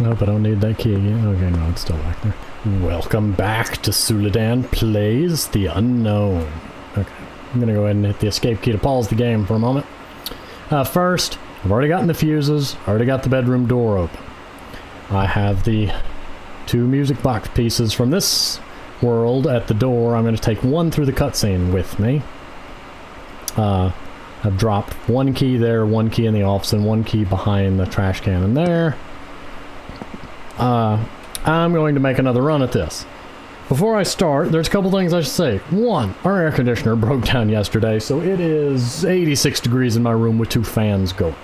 Nope, I don't need that key again. Okay, no, it's still back there. Welcome back to Suladan Plays the Unknown. Okay, I'm gonna go ahead and hit the escape key to pause the game for a moment. First, I've already gotten the fuses, already got the bedroom door open. I have the 2 music box pieces from this world at the door. I'm going to take one through the cutscene with me. I've dropped 1 key there, 1 key in the office, and 1 key behind the trash can in there. I'm going to make another run at this. Before I start, there's a couple things I should say. 1, our air conditioner broke down yesterday, so it is 86 degrees in my room with 2 fans going.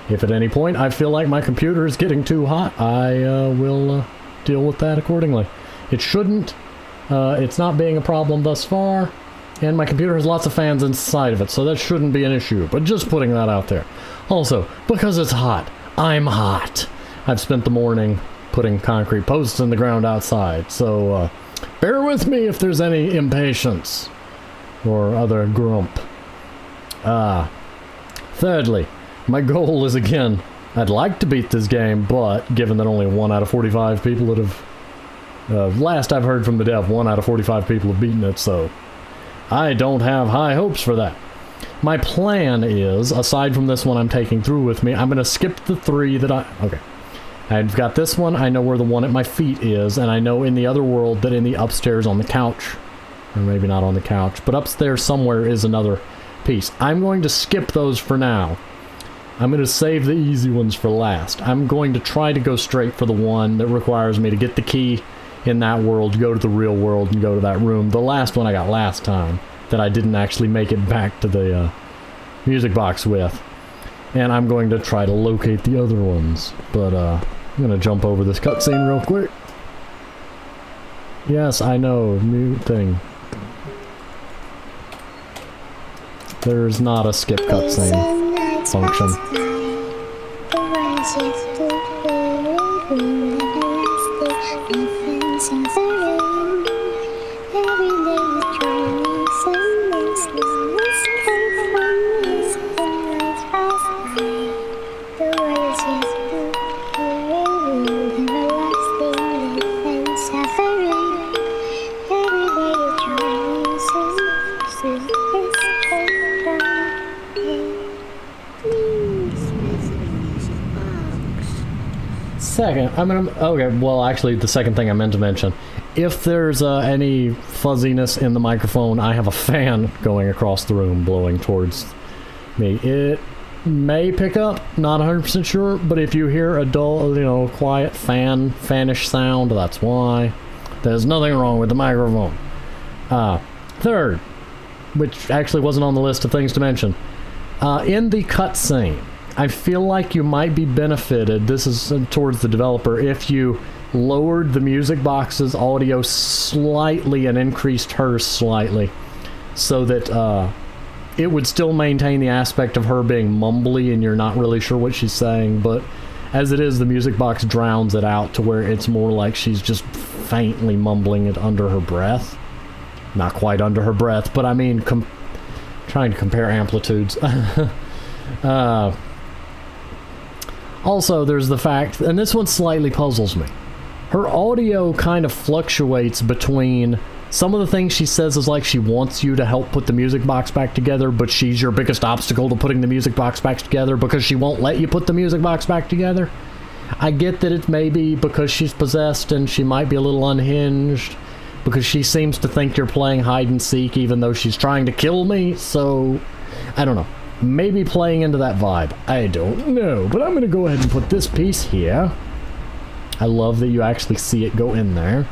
If at any point I feel like my computer is getting too hot, I will deal with that accordingly. It shouldn't. It's not being a problem thus far, and my computer has lots of fans inside of it, so that shouldn't be an issue, but just putting that out there. Also, because it's hot, I'm hot. I've spent the morning putting concrete posts in the ground outside, so bear with me if there's any impatience or other grump. Thirdly, my goal is, again, I'd like to beat this game, but given that only 1 out of 45 people that have... last I've heard from the dev, 1 out of 45 people have beaten it, so I don't have high hopes for that. My plan is, aside from this one I'm taking through with me, I'm going to skip the 3 that okay. I've got this one, I know where the one at my feet is, and I know in the other world that in the upstairs on the couch, or maybe not on the couch, but upstairs somewhere is another piece. I'm going to skip those for now. I'm going to save the easy ones for last. I'm going to try to go straight for the one that requires me to get the key in that world, go to the real world, and go to that room. The last one I got last time that I didn't actually make it back to the music box with. And I'm going to try to locate the other ones. But I'm going to jump over this cutscene real quick. Yes, I know, new thing. There's not a skip cutscene function. Second, okay, well, actually, the second thing I meant to mention, if there's any fuzziness in the microphone, I have a fan going across the room blowing towards me. It may pick up, not 100% sure, but if you hear a dull, quiet fanish sound, that's why. There's nothing wrong with the microphone. Third, which actually wasn't on the list of things to mention, in the cutscene, I feel like you might be benefited, this is towards the developer, if you lowered the music box's audio slightly and increased hers slightly, so that it would still maintain the aspect of her being mumbly and you're not really sure what she's saying, but as it is, the music box drowns it out to where it's more like she's just faintly mumbling it under her breath. Not quite under her breath, but I mean, trying to compare amplitudes. Also, there's the fact, and this one slightly puzzles me, her audio kind of fluctuates between some of the things she says is like she wants you to help put the music box back together, but she's your biggest obstacle to putting the music box back together because she won't let you put the music box back together. I get that it's maybe because she's possessed and she might be a little unhinged, because she seems to think you're playing hide and seek even though she's trying to kill me, so I don't know. Maybe playing into that vibe. I don't know, but I'm going to go ahead and put this piece here. I love that you actually see it go in there.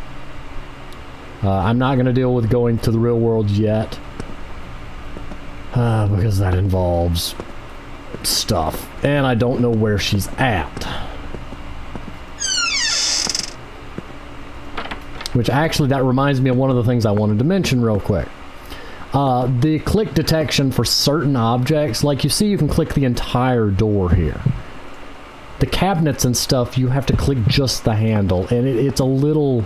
I'm not going to deal with going to the real world yet, because that involves stuff, and I don't know where she's at. Which actually, that reminds me of one of the things I wanted to mention real quick. The click detection for certain objects, like you see you can click the entire door here. The cabinets and stuff, you have to click just the handle, and it's a little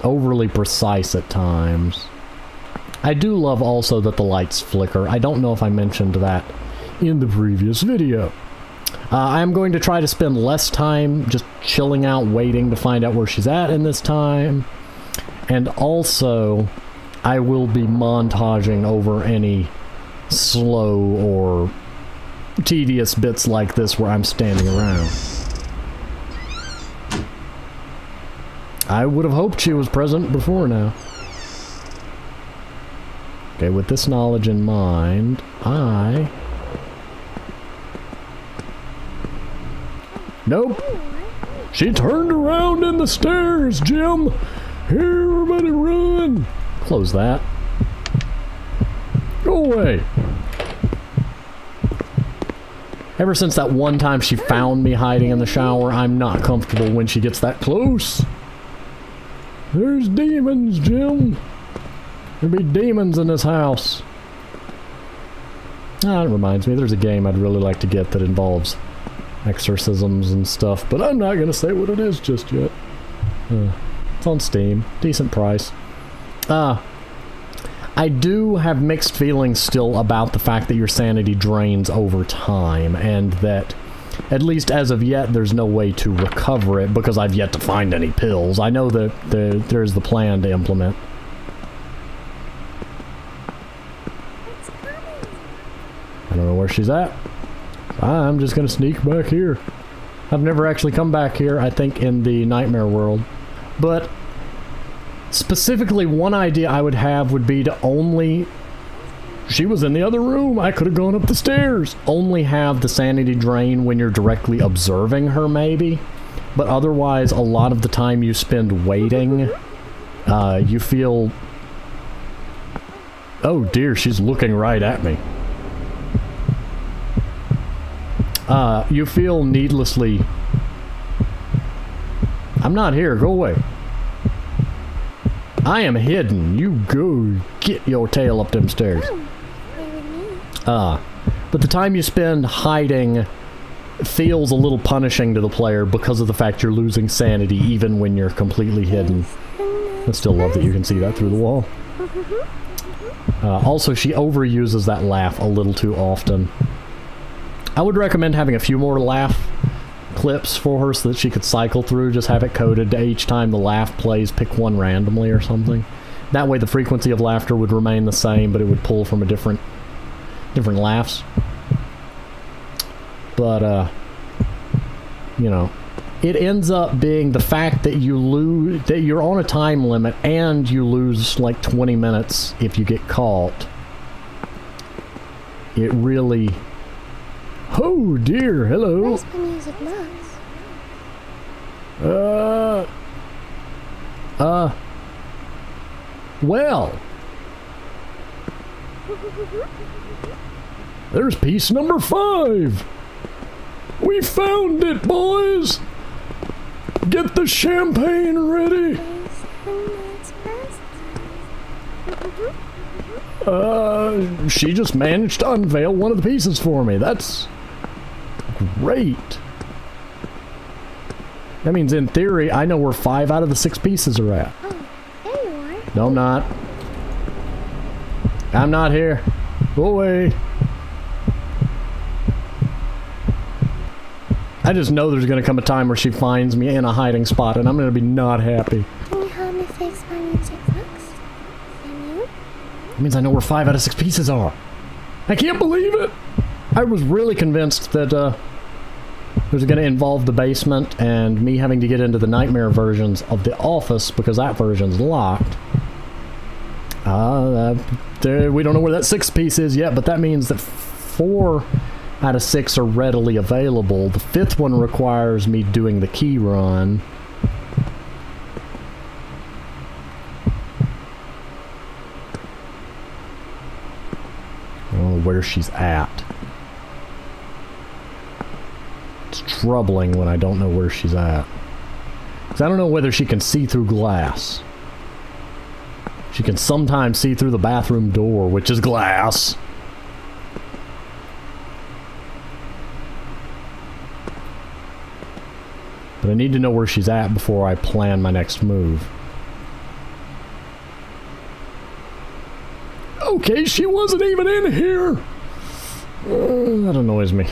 overly precise at times. I do love also that the lights flicker. I don't know if I mentioned that in the previous video. I am going to try to spend less time just chilling out, waiting to find out where she's at in this time. And also, I will be montaging over any slow or tedious bits like this where I'm standing around. I would have hoped she was present before now. Okay, with this knowledge in mind, Nope. She turned around in the stairs, Jim. Here, everybody run. Close that. Go away. Ever since that one time she found me hiding in the shower, I'm not comfortable when she gets that close. There's demons, Jim. There'll be demons in this house. Ah, it reminds me, there's a game I'd really like to get that involves exorcisms and stuff, but I'm not gonna say what it is just yet. It's on Steam. Decent price. I do have mixed feelings still about the fact that your sanity drains over time, and that, at least as of yet, there's no way to recover it because I've yet to find any pills. I know that there's the plan to implement. I don't know where she's at. I'm just gonna sneak back here. I've never actually come back here, I think, in the nightmare world. But specifically, one idea I would have would be to only... She was in the other room. I could have gone up the stairs. Only have the sanity drain when you're directly observing her, maybe. But otherwise, a lot of the time you spend waiting, you feel... Oh dear, she's looking right at me. You feel needlessly... I'm not here, go away. I am hidden. You go get your tail up them stairs. But the time you spend hiding feels a little punishing to the player because of the fact you're losing sanity even when you're completely hidden. I still love that you can see that through the wall. Also, she overuses that laugh a little too often. I would recommend having a few more laugh clips for her so that she could cycle through, just have it coded to each time the laugh plays, pick one randomly or something. That way the frequency of laughter would remain the same, but it would pull from a different laughs. But, you know, it ends up being the fact that you're on a time limit and you lose like 20 minutes if you get caught. It really... Oh dear, hello. Where's my music box? Well. There's piece number 5. We found it, boys. Get the champagne ready. She just managed to unveil one of the pieces for me. That's great. That means, in theory, I know where 5 out of the 6 pieces are at. Oh, there you are. No, I'm not. I'm not here. Go away. I just know there's going to come a time where she finds me in a hiding spot, and I'm going to be not happy. Can you help me fix my music box? Can you? That means I know where 5 out of 6 pieces are. I can't believe it! I was really convinced that it was going to involve the basement and me having to get into the nightmare versions of the office because that version's locked. We don't know where that 6th piece is yet, but that means that 4 out of 6 are readily available. The 5th one requires me doing the key run. I don't know where she's at. It's troubling when I don't know where she's at. Because I don't know whether she can see through glass. She can sometimes see through the bathroom door, which is glass. But I need to know where she's at before I plan my next move. Okay, she wasn't even in here! That annoys me.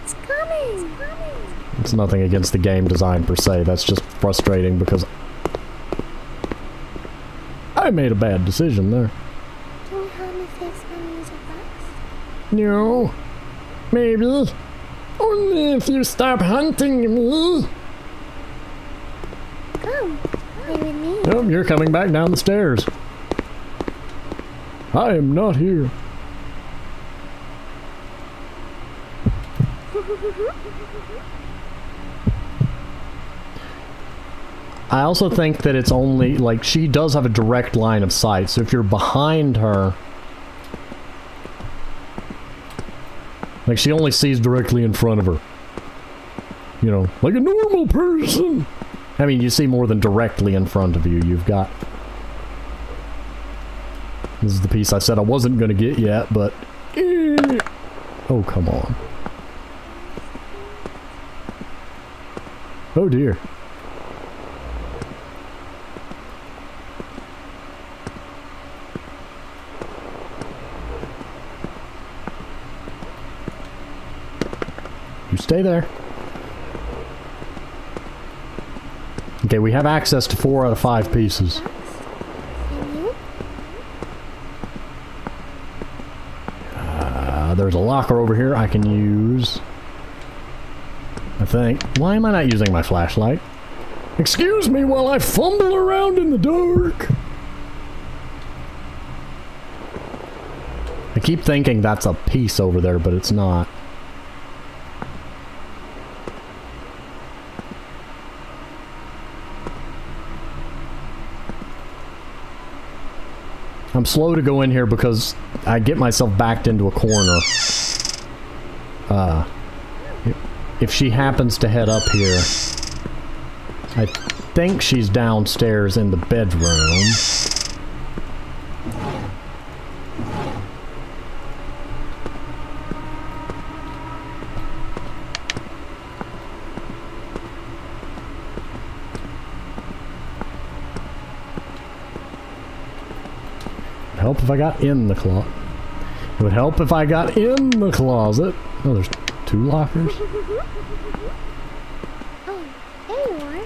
It's coming. It's nothing against the game design per se. That's just frustrating because I made a bad decision there. Can you help me fix my music box? No. Maybe. Only if you stop hunting me. Come, play with me. Oh, you're coming back down the stairs. I am not here. I also think that it's only, like, she does have a direct line of sight, so if you're behind her, like, she only sees directly in front of her. You know, like a normal person. I mean, you see more than directly in front of you. You've got... This is the piece I said I wasn't going to get yet, but... Oh, come on. Oh, dear. You stay there. Okay, we have access to 4 out of 5 pieces. There's a locker over here I can use. I think. Why am I not using my flashlight? Excuse me while I fumble around in the dark. I keep thinking that's a piece over there, but it's not. I'm slow to go in here because I get myself backed into a corner. If she happens to head up here, I think she's downstairs in the bedroom. Help if I got in the closet. It would help if I got in the closet. Oh, there's 2 lockers. Oh, there you are.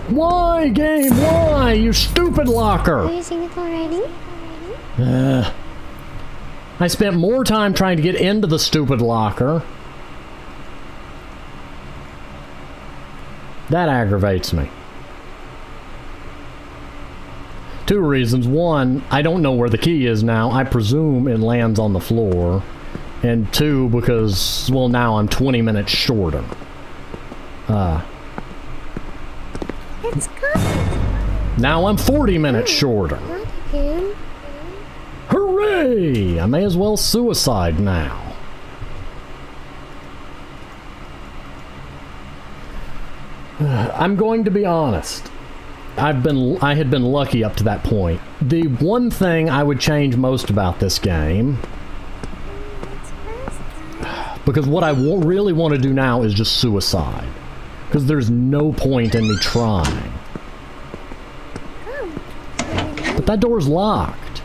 Why, game? Why, you stupid Are locker? you using it already? I spent more time trying to get into the stupid locker. That aggravates me. 2 reasons. 1, I don't know where the key is now. I presume it lands on the floor. And 2, because, well, now I'm 20 minutes shorter. It's coming. Now I'm 40 minutes shorter. Not again. Hooray! I may as well suicide now. I'm going to be honest. I had been lucky up to that point. The one thing I would change most about this game, because what I really want to do now is just suicide. Because there's no point in me trying. But that door's locked.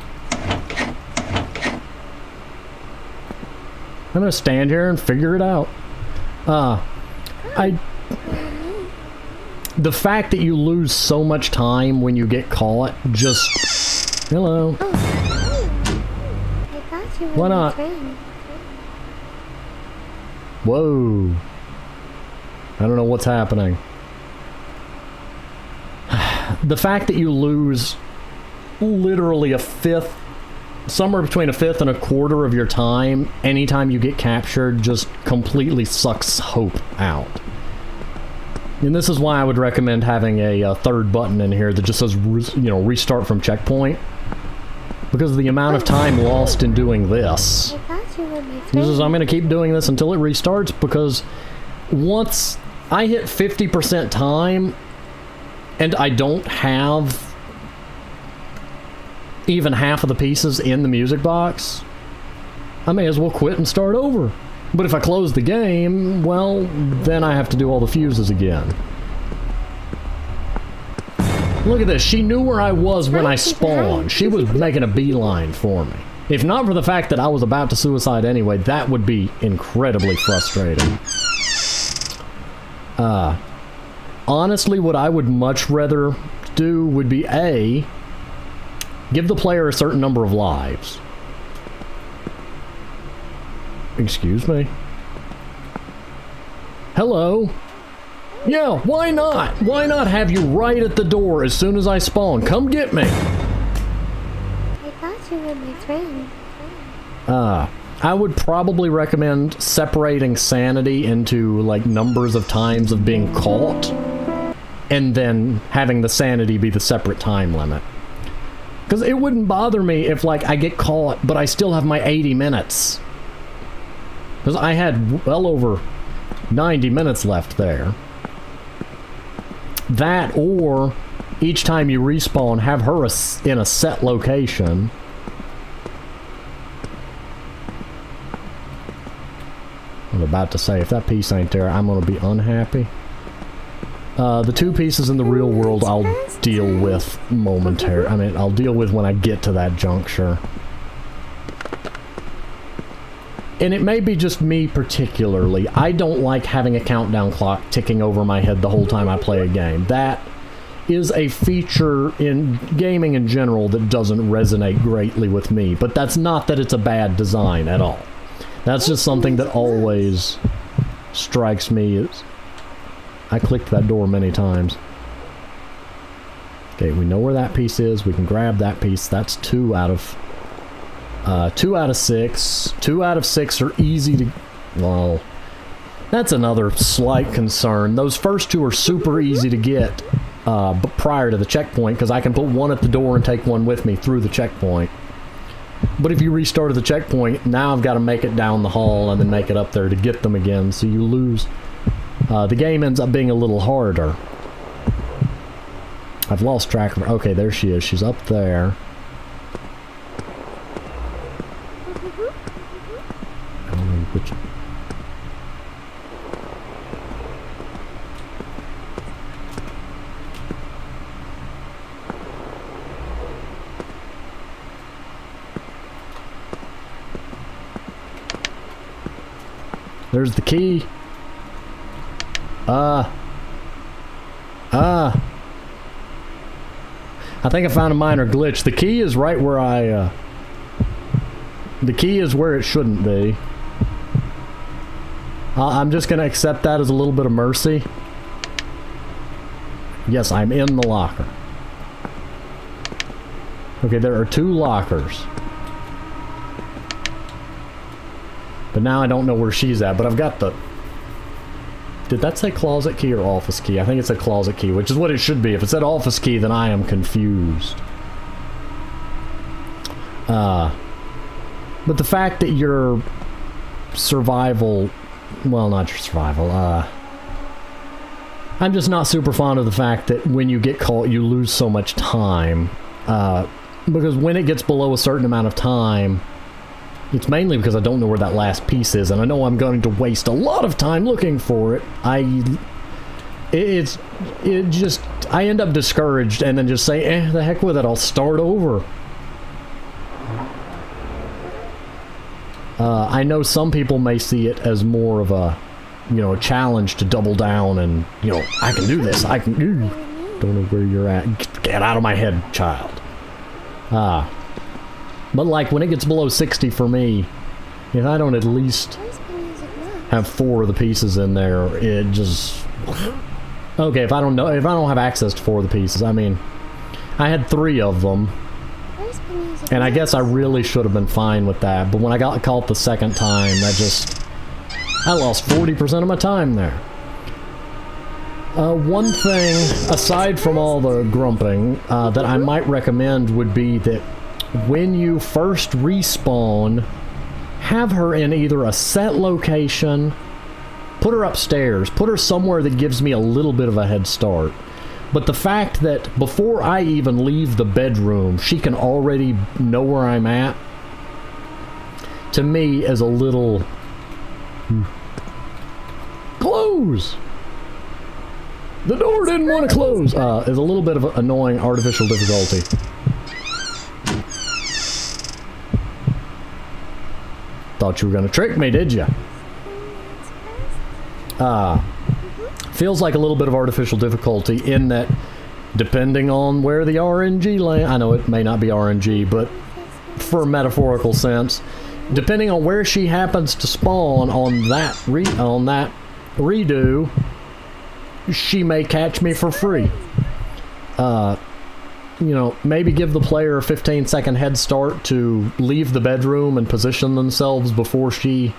I'm gonna stand here and figure it out. The fact that you lose so much time when you get caught just... Hello. I thought you were Why my not? friend. Whoa. I don't know what's happening. The fact that you lose literally a fifth, somewhere between a fifth and a quarter of your time anytime you get captured just completely sucks hope out. And this is why I would recommend having a third button in here that just says, restart from checkpoint. Because of the amount of time lost in doing this. I thought you were my This friend. is, I'm going to keep doing this until it restarts, because once I hit 50% time and I don't have even half of the pieces in the music box, I may as well quit and start over. But if I close the game, well, then I have to do all the fuses again. Look at this. She knew where I was when I spawned. She was making a beeline for me. If not for the fact that I was about to suicide anyway, that would be incredibly frustrating. Honestly, what I would much rather do would be A, give the player a certain number of lives. Excuse me? Hello? Yeah, why not? Why not have you right at the door as soon as I spawn? Come get me! I thought you were my friend. I would probably recommend separating sanity into, like, numbers of times of being caught, and then having the sanity be the separate time limit. Because it wouldn't bother me if, like, I get caught, but I still have my 80 minutes. Because I had well over 90 minutes left there. That, or each time you respawn, have her in a set location. I'm about to say, if that piece ain't there, I'm going to be unhappy. The two pieces in the real world I'll deal with momentarily. I mean, I'll deal with when I get to that juncture. And it may be just me particularly. I don't like having a countdown clock ticking over my head the whole time I play a game. That is a feature in gaming in general that doesn't resonate greatly with me. But that's not that it's a bad design at all. That's just something that always strikes me as... I clicked that door many times. Okay, we know where that piece is. We can grab that piece. That's 2 out of 6. 2 out of 6 are easy to... Well, that's another slight concern. Those first 2 are super easy to get but prior to the checkpoint, because I can put one at the door and take one with me through the checkpoint. But if you restarted the checkpoint, now I've got to make it down the hall and then make it up there to get them again, so you lose. The game ends up being a little harder. I've lost track of her. Okay, there she is. She's up there. I don't know which... There's the key. I think I found a minor glitch. The key is right where I, the key is where it shouldn't be. I'm just gonna accept that as a little bit of mercy. Yes, I'm in the locker. Okay, there are 2 lockers. But now I don't know where she's at, but I've got the... Did that say closet key or office key? I think it said closet key, which is what it should be. If it said office key, then I am confused. But the fact that your survival... Well, not your survival, I'm just not super fond of the fact that when you get caught, you lose so much time. Because when it gets below a certain amount of time... It's mainly because I don't know where that last piece is, and I know I'm going to waste a lot of time looking for it. I end up discouraged and then just say, the heck with it, I'll start over. I know some people may see it as more of a, a challenge to double down and, I can do this, I can do. Don't know where you're at. Get out of my head, child. But like when it gets below 60 for me, if I don't at least have 4 of the pieces in there, it just... Okay, if I don't have access to 4 of the pieces, I mean, I had 3 of them, and I guess I really should have been fine with that, but when I got caught the second time, I lost 40% of my time there. One thing, aside from all the grumping, that I might recommend would be that when you first respawn, have her in either a set location, put her upstairs, put her somewhere that gives me a little bit of a head start. But the fact that before I even leave the bedroom, she can already know where I'm at, to me is a little... Close! The door didn't want to close! Is a little bit of annoying artificial difficulty. Thought you were gonna trick me, did you? Feels like a little bit of artificial difficulty in that, depending on where the RNG land, I know it may not be RNG, but for a metaphorical sense, depending on where she happens to spawn on that redo, she may catch me for free. You know, maybe give the player a 15-second head start to leave the bedroom and position themselves before she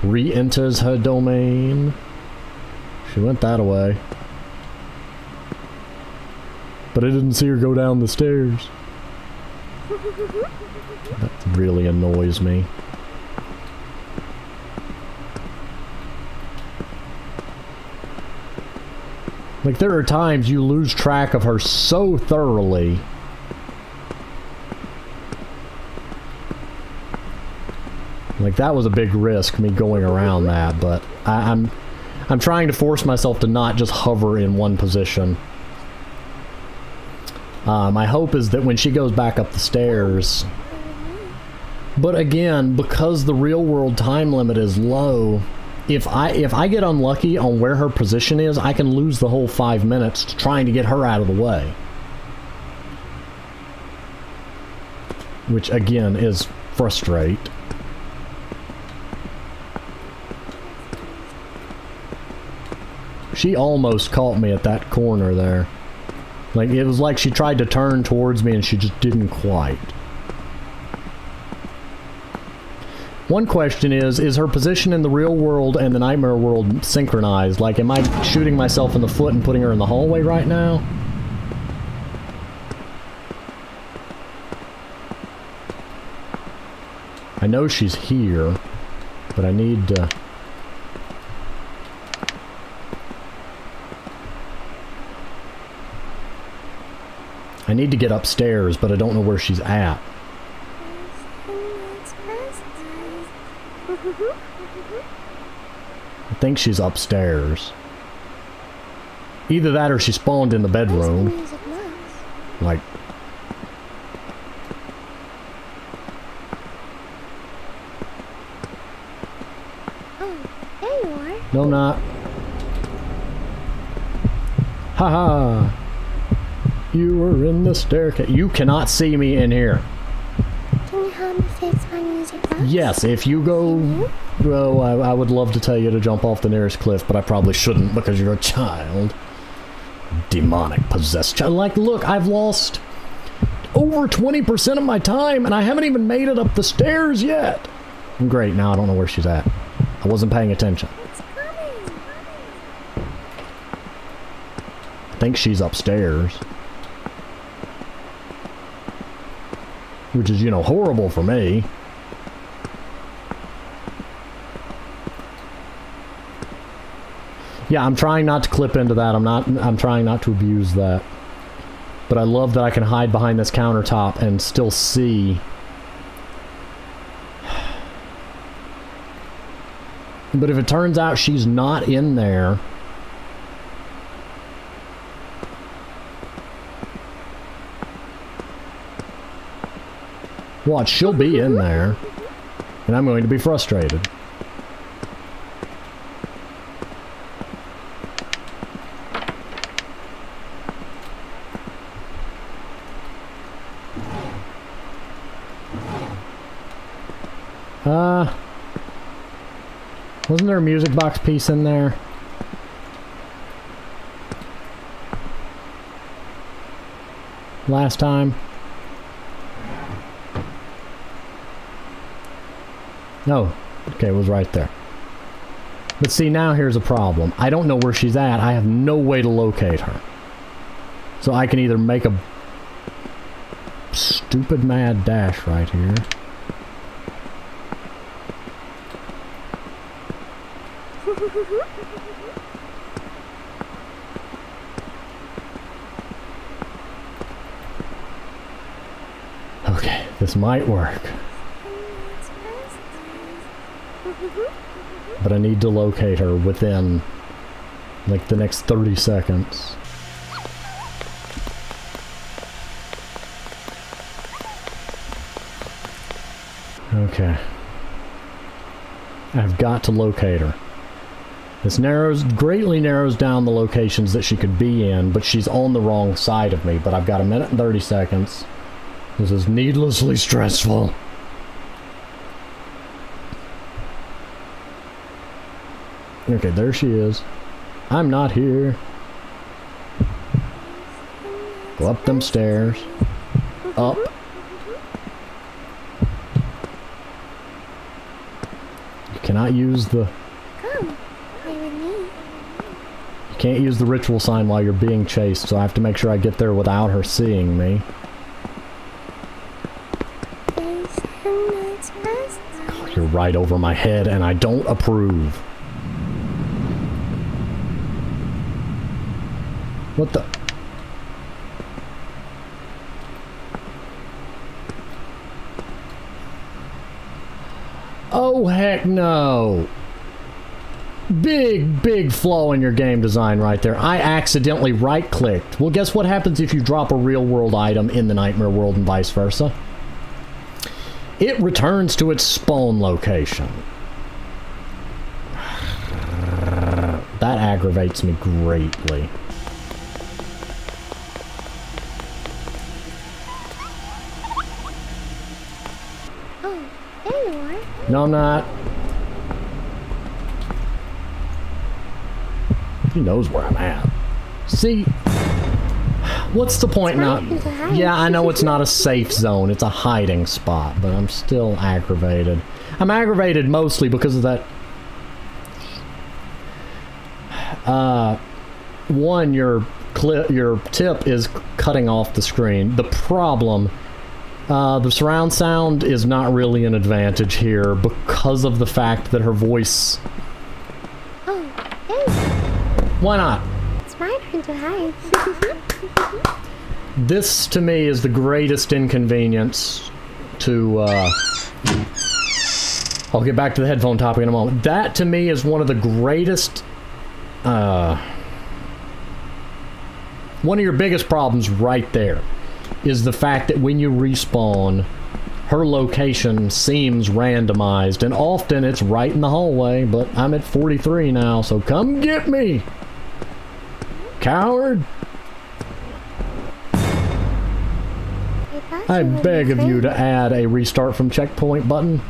re-enters her domain. She went that way. But I didn't see her go down the stairs. That really annoys me. Like, there are times you lose track of her so thoroughly. Like, that was a big risk, me going around that, but I'm trying to force myself to not just hover in one position. My hope is that when she goes back up the stairs... But again, because the real-world time limit is low, if I get unlucky on where her position is, I can lose the whole 5 minutes trying to get her out of the way. Which, again, is frustrate. She almost caught me at that corner there. Like, it was like she tried to turn towards me and she just didn't quite. One question is her position in the real world and the nightmare world synchronized? Like, am I shooting myself in the foot and putting her in the hallway right now? I know she's here, but I need to... I need to get upstairs, but I don't know where she's at. I think she's upstairs. Either that or she spawned in the bedroom. Like... Oh, there you are. No, I'm not. Haha! You were in the staircase. You cannot see me in here. Can you help me fix my music box? Yes, if you go... Well, I would love to tell you to jump off the nearest cliff, but I probably shouldn't because you're a child. Demonic possessed child. Like, look, I've lost over 20% of my time, and I haven't even made it up the stairs yet. Great, now I don't know where she's at. I wasn't paying attention. It's coming. I think she's upstairs. Which is, you know, horrible for me. Yeah, I'm trying not to clip into that. I'm trying not to abuse that. But I love that I can hide behind this countertop and still see. But if it turns out she's not in there... Watch, she'll be in there. And I'm going to be frustrated. Wasn't there a music box piece in there? Last time? No. Okay, it was right there. But see, now here's a problem. I don't know where she's at. I have no way to locate her. So I can either make a stupid mad dash right here. Okay, this might work. But I need to locate her within, like, the next 30 seconds. Okay. I've got to locate her. This greatly narrows down the locations that she could be in, but she's on the wrong side of me. But I've got 1 minute and 30 seconds. This is needlessly stressful. Okay, there she is. I'm not here. Go up them stairs. Up. You cannot use the... Come. Play with me. You can't use the ritual sign while you're being chased, so I have to make sure I get there without her seeing me. Oh, you're right over my head, and I don't approve. What the... Oh, heck no. Big flaw in your game design right there. I accidentally right-clicked. Well, guess what happens if you drop a real-world item in the Nightmare world and vice versa? It returns to its spawn location. That aggravates me greatly. Oh, there you are. No, I'm not. He knows where I'm at. See? What's the point now? Yeah, I know it's not a safe zone. It's a hiding spot, but I'm still aggravated. I'm aggravated mostly because of that... One, your tip is cutting off the screen. The problem... the surround sound is not really an advantage here because of the fact that her voice... Oh, there. Why not? It's my turn to hide. This, to me, is the greatest inconvenience to, I'll get back to the headphone topic in a moment. That, to me, is one of the greatest, one of your biggest problems right there is the fact that when you respawn, her location seems randomized, and often it's right in the hallway, but I'm at 43 now, so come get me! Coward! I beg of you to add a restart from checkpoint button,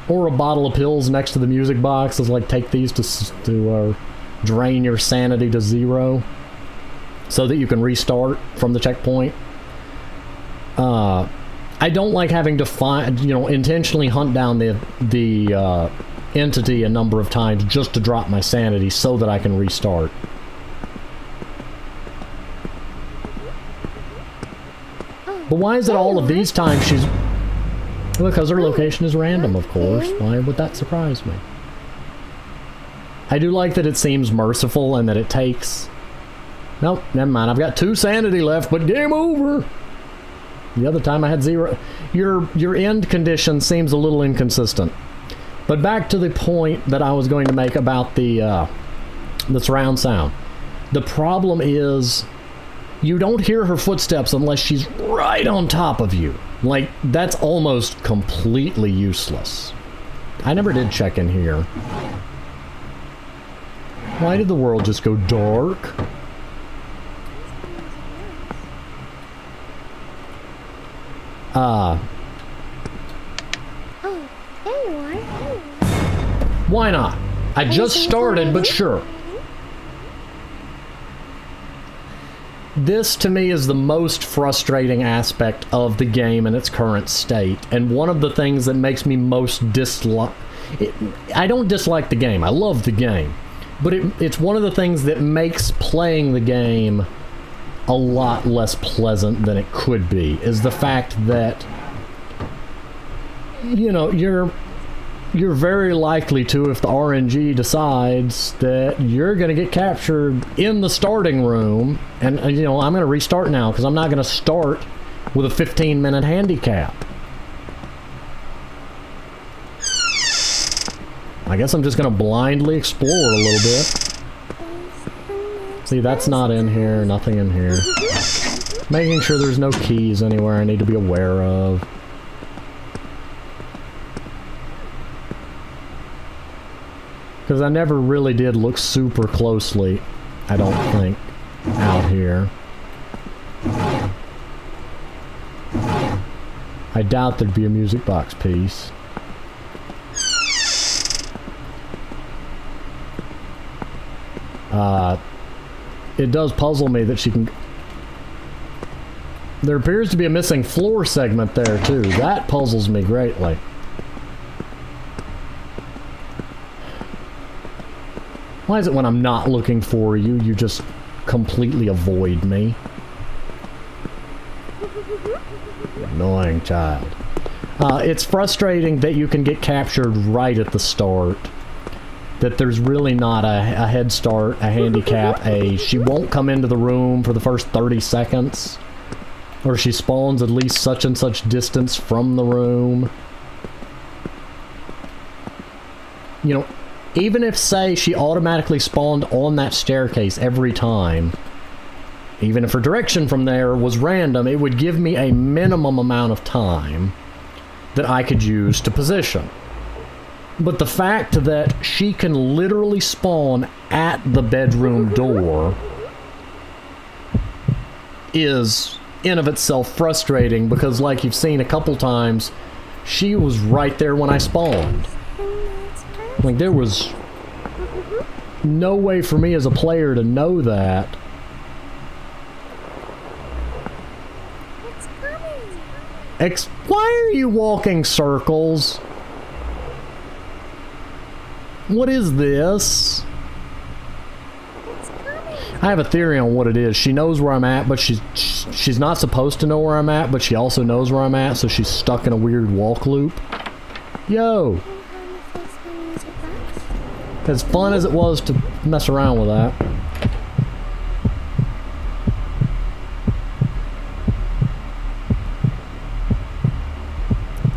or a bottle of pills next to the music box. It's like, take these to drain your sanity to 0, so that you can restart from the checkpoint. I don't like having to find, intentionally hunt down the entity a number of times just to drop my sanity so that I can restart. But why is it all of these times she's... Because her location is random, of course. Why would that surprise me? I do like that it seems merciful and that it takes... Nope, never mind. I've got 2 sanity left, but game over! The other time I had 0. Your end condition seems a little inconsistent. But back to the point that I was going to make about the surround sound. The problem is... You don't hear her footsteps unless she's right on top of you. Like, that's almost completely useless. I never did check in here. Why did the world just go dark? Oh, there you are. Why not? I just started, but sure. This, to me, is the most frustrating aspect of the game in its current state, and one of the things that makes me most dislike... I don't dislike the game, I love the game, but it's one of the things that makes playing the game a lot less pleasant than it could be, is the fact that, you're very likely to, if the RNG decides that you're going to get captured in the starting room, and I'm going to restart now because I'm not going to start with a 15-minute handicap. I guess I'm just going to blindly explore a little bit. See, that's not in here, nothing in here. Making sure there's no keys anywhere I need to be aware of. Because I never really did look super closely, I don't think, out here. I doubt there'd be a music box piece. It does puzzle me that she can... There appears to be a missing floor segment there, too. That puzzles me greatly. Why is it when I'm not looking for you, you just completely avoid me? Annoying child. It's frustrating that you can get captured right at the start. That there's really not a head start, a handicap, she won't come into the room for the first 30 seconds. Or she spawns at least such and such distance from the room. You know, even if, say, she automatically spawned on that staircase every time, even if her direction from there was random, it would give me a minimum amount of time that I could use to position. But the fact that she can literally spawn at the bedroom door is, in of itself, frustrating because, like you've seen a couple times, she was right there when I spawned. Like, there was no way for me as a player to know that. Why are you walking circles? What is this? I have a theory on what it is. She knows where I'm at, but she's not supposed to know where I'm at, but she also knows where I'm at, so she's stuck in a weird walk loop. Yo! As fun as it was to mess around with that.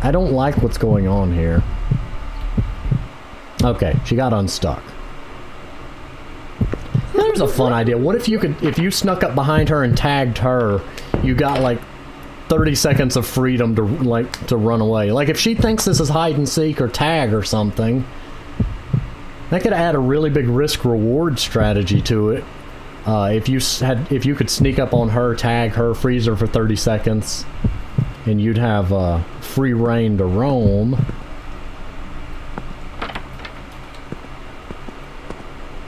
I don't like what's going on here. Okay, she got unstuck. There's a fun idea. What if you snuck up behind her and tagged her, you got like 30 seconds of freedom to run away. Like if she thinks this is hide and seek or tag or something, that could add a really big risk reward strategy to it. If you could sneak up on her, tag her, freeze her for 30 seconds, and you'd have free reign to roam.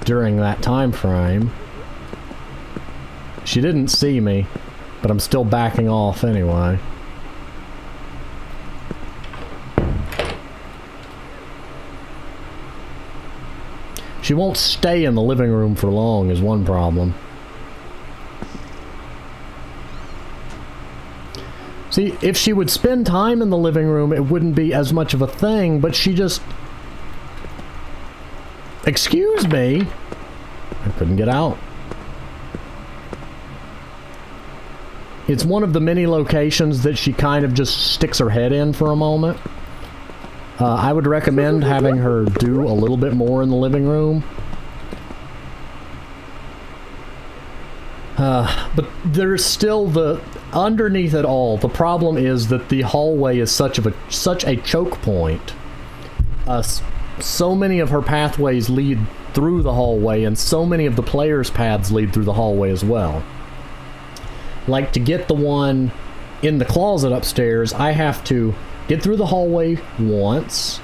During that time frame. She didn't see me, but I'm still backing off anyway. She won't stay in the living room for long is one problem. See, if she would spend time in the living room, it wouldn't be as much of a thing, but she just... Excuse me? I couldn't get out. It's one of the many locations that she kind of just sticks her head in for a moment. I would recommend having her do a little bit more in the living room. But there's still underneath it all, the problem is that the hallway is such a choke point. So many of her pathways lead through the hallway, and so many of the players' paths lead through the hallway as well. Like, to get the one in the closet upstairs, I have to get through the hallway once,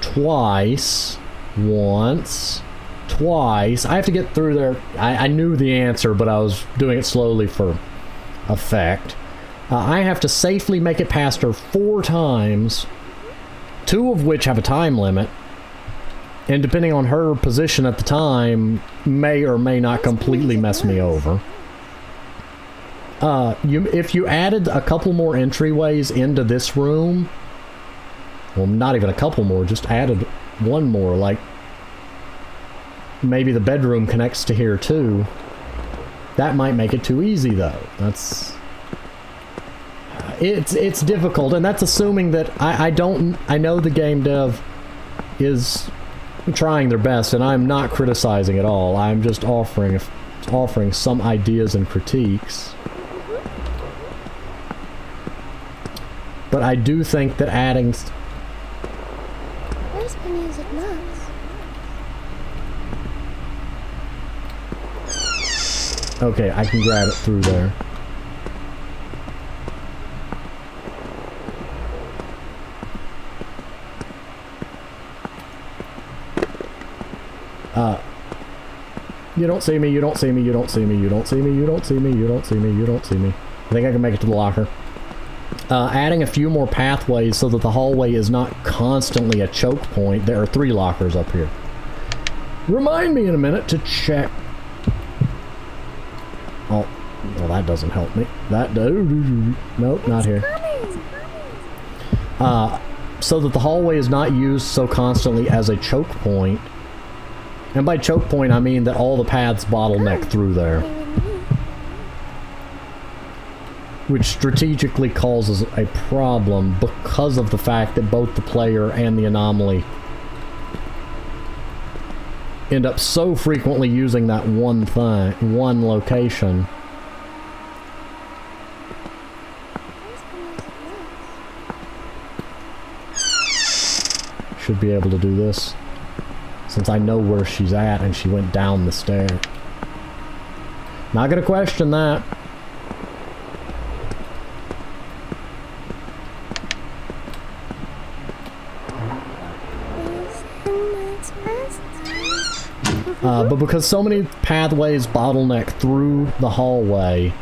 twice, once, twice. I have to get through there. I knew the answer, but I was doing it slowly for effect. I have to safely make it past her 4 times, 2 of which have a time limit. And depending on her position at the time, may or may not completely mess me over. If you added a couple more entryways into this room, well, not even a couple more, just added one more, like maybe the bedroom connects to here too. That might make it too easy though. It's difficult, and that's assuming that I know the game dev is trying their best, and I'm not criticizing at all. I'm just offering some ideas and critiques. But I do think that adding... Where's my music box? Okay, I can grab it through there. You don't see me, you don't see me, you don't see me, you don't see me, you don't see me, you don't see me, you don't see me. I think I can make it to the locker. Adding a few more pathways so that the hallway is not constantly a choke point. There are 3 lockers up here. Remind me in a minute to check. Oh, well that doesn't help me. That nope, not here. So that the hallway is not used so constantly as a choke point. And by choke point, I mean that all the paths bottleneck through there. Which strategically causes a problem because of the fact that both the player and the anomaly end up so frequently using that one location. Should be able to do this. Since I know where she's at and she went down the stair. Not gonna question that. But because so many pathways bottleneck through the hallway,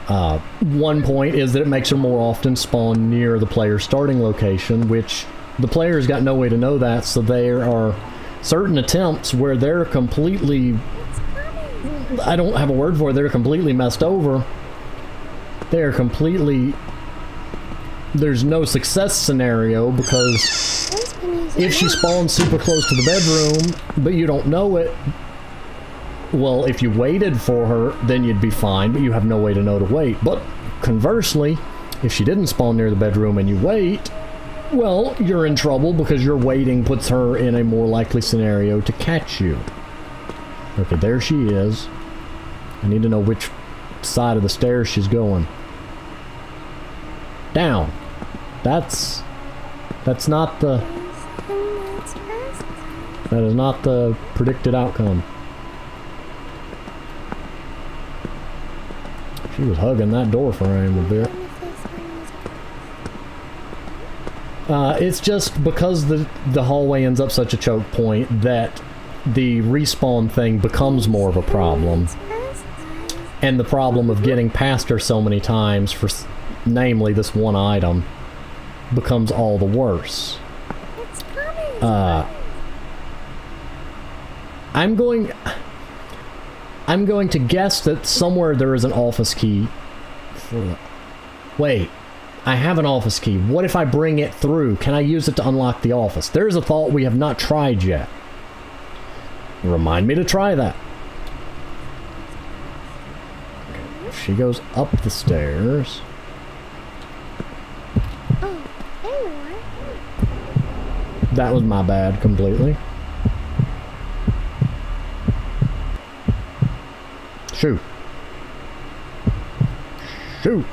one point is that it makes her more often spawn near the player's starting location, which the player's got no way to know that, so there are certain attempts where they're completely... I don't have a word for it, they're completely messed over. They're completely... There's no success scenario because if she spawns super close to the bedroom, but you don't know it, well, if you waited for her, then you'd be fine, but you have no way to know to wait. But conversely, if she didn't spawn near the bedroom and you wait, well, you're in trouble because your waiting puts her in a more likely scenario to catch you. Okay, there she is. I need to know which side of the stairs she's going. Down. That's not the... That is not the predicted outcome. She was hugging that door frame a bit. It's just because the hallway ends up such a choke point that the respawn thing becomes more of a problem. And the problem of getting past her so many times for, namely, this one item becomes all the worse. I'm going to guess that somewhere there is an office key. Wait. I have an office key. What if I bring it through? Can I use it to unlock the office? There's a thought we have not tried yet. Remind me to try that. Okay, she goes up the stairs. Oh, there you are. That was my bad completely. Shoot. Shoot.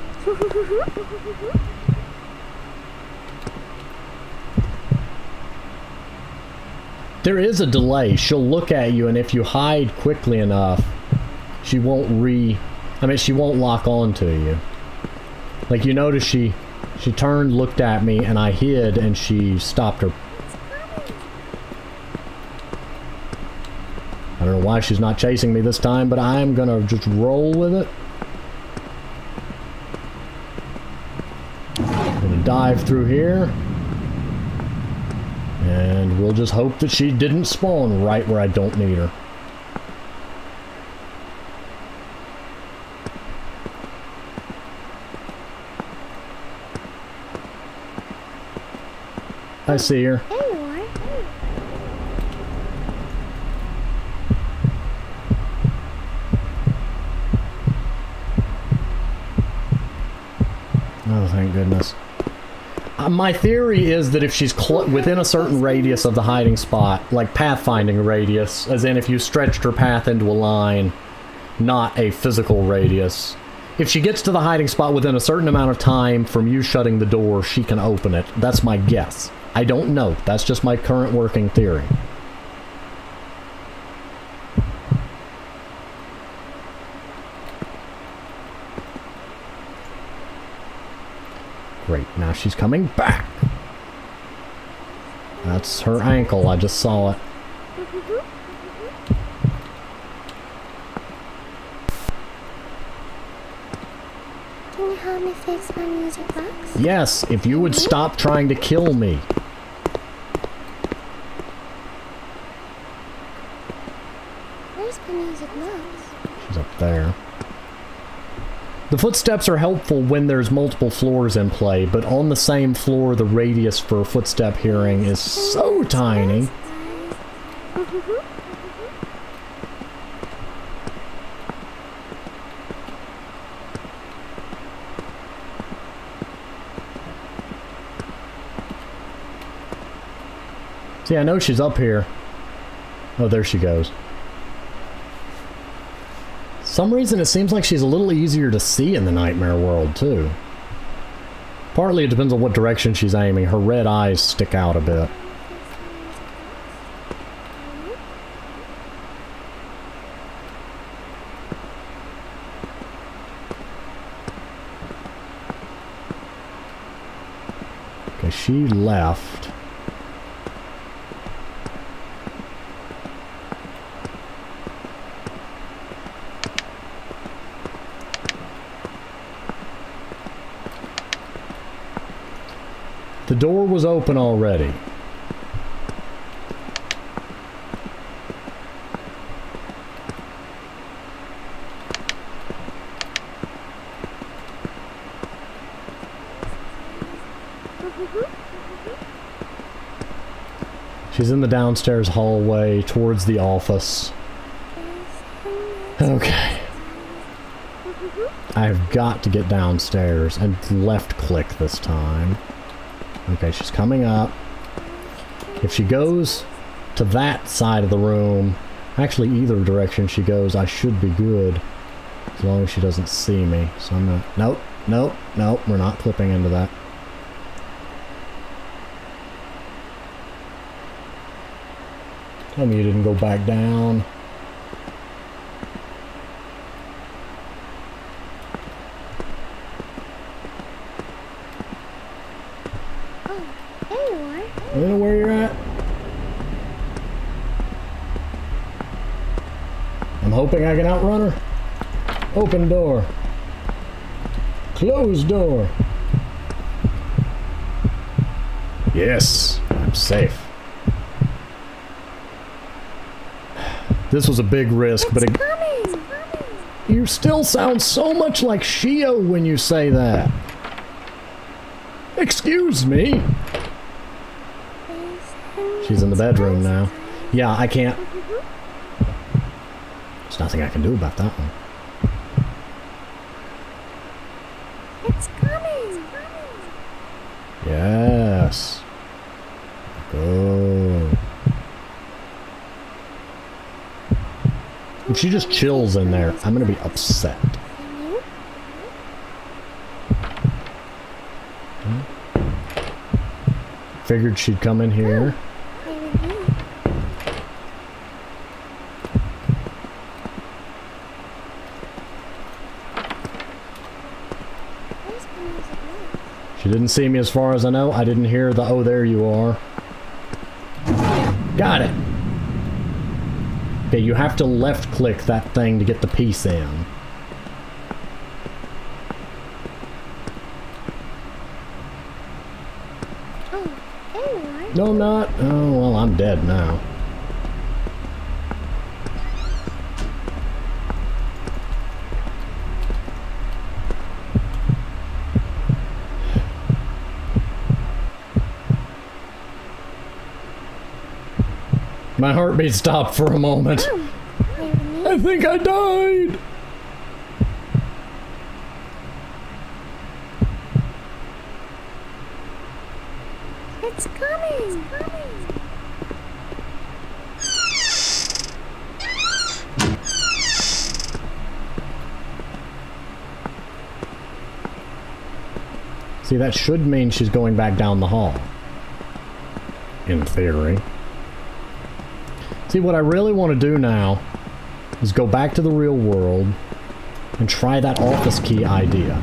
There is a delay. She'll look at you, and if you hide quickly enough, she won't she won't lock on to you. Like, you notice she turned, looked at me, and I hid, and she stopped her. I don't know why she's not chasing me this time, but I'm gonna just roll with it. I'm gonna dive through here. And we'll just hope that she didn't spawn right where I don't need her. I see her. There you are. Oh, thank goodness. My theory is that if she's within a certain radius of the hiding spot, like pathfinding radius, as in if you stretched her path into a line, not a physical radius, if she gets to the hiding spot within a certain amount of time from you shutting the door, she can open it. That's my guess. I don't know. That's just my current working theory. Great, now she's coming back. That's her ankle, I just saw it. Can you help me fix my music box? Yes, if you would stop trying to kill me. Where's my music box? She's up there. The footsteps are helpful when there's multiple floors in play, but on the same floor, the radius for footstep hearing is so tiny. See, I know she's up here. Oh, there she goes. Some reason it seems like she's a little easier to see in the nightmare world, too. Partly it depends on what direction she's aiming. Her red eyes stick out a bit. Okay, she left. The door was open already. She's in the downstairs hallway towards the office. Okay. I've got to get downstairs and left click this time. Okay, she's coming up. If she goes to that side of the room, actually either direction she goes, I should be good. As long as she doesn't see me. So I'm gonna... Nope, nope, nope, we're not clipping into that. Tell me you didn't go back down. I don't know where you're at. I'm hoping I can outrun her. Open door. Closed door. Yes, I'm safe. This was a big risk, but it... You still sound so much like Shio when you say that. Excuse me. She's in the bedroom now. Yeah, I can't... There's nothing I can do about that one. It's coming. Yes. Go. If she just chills in there, I'm gonna be upset. Figured she'd come in here. She didn't see me as far as I know. I didn't hear the, oh, there you are. Got it. Okay, you have to left click that thing to get the piece in. Oh, there you are. No, I'm not. Oh, well, I'm dead now. My heartbeat stopped for a moment. I think I died. It's coming. See, that should mean she's going back down the hall. In theory. See, what I really want to do now is go back to the real world and try that office key idea.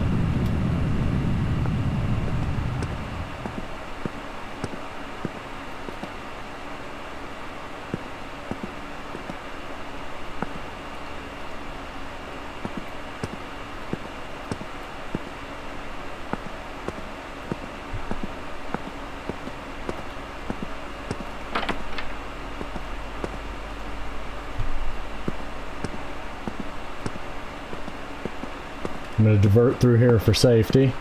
I'm gonna divert through here for safety.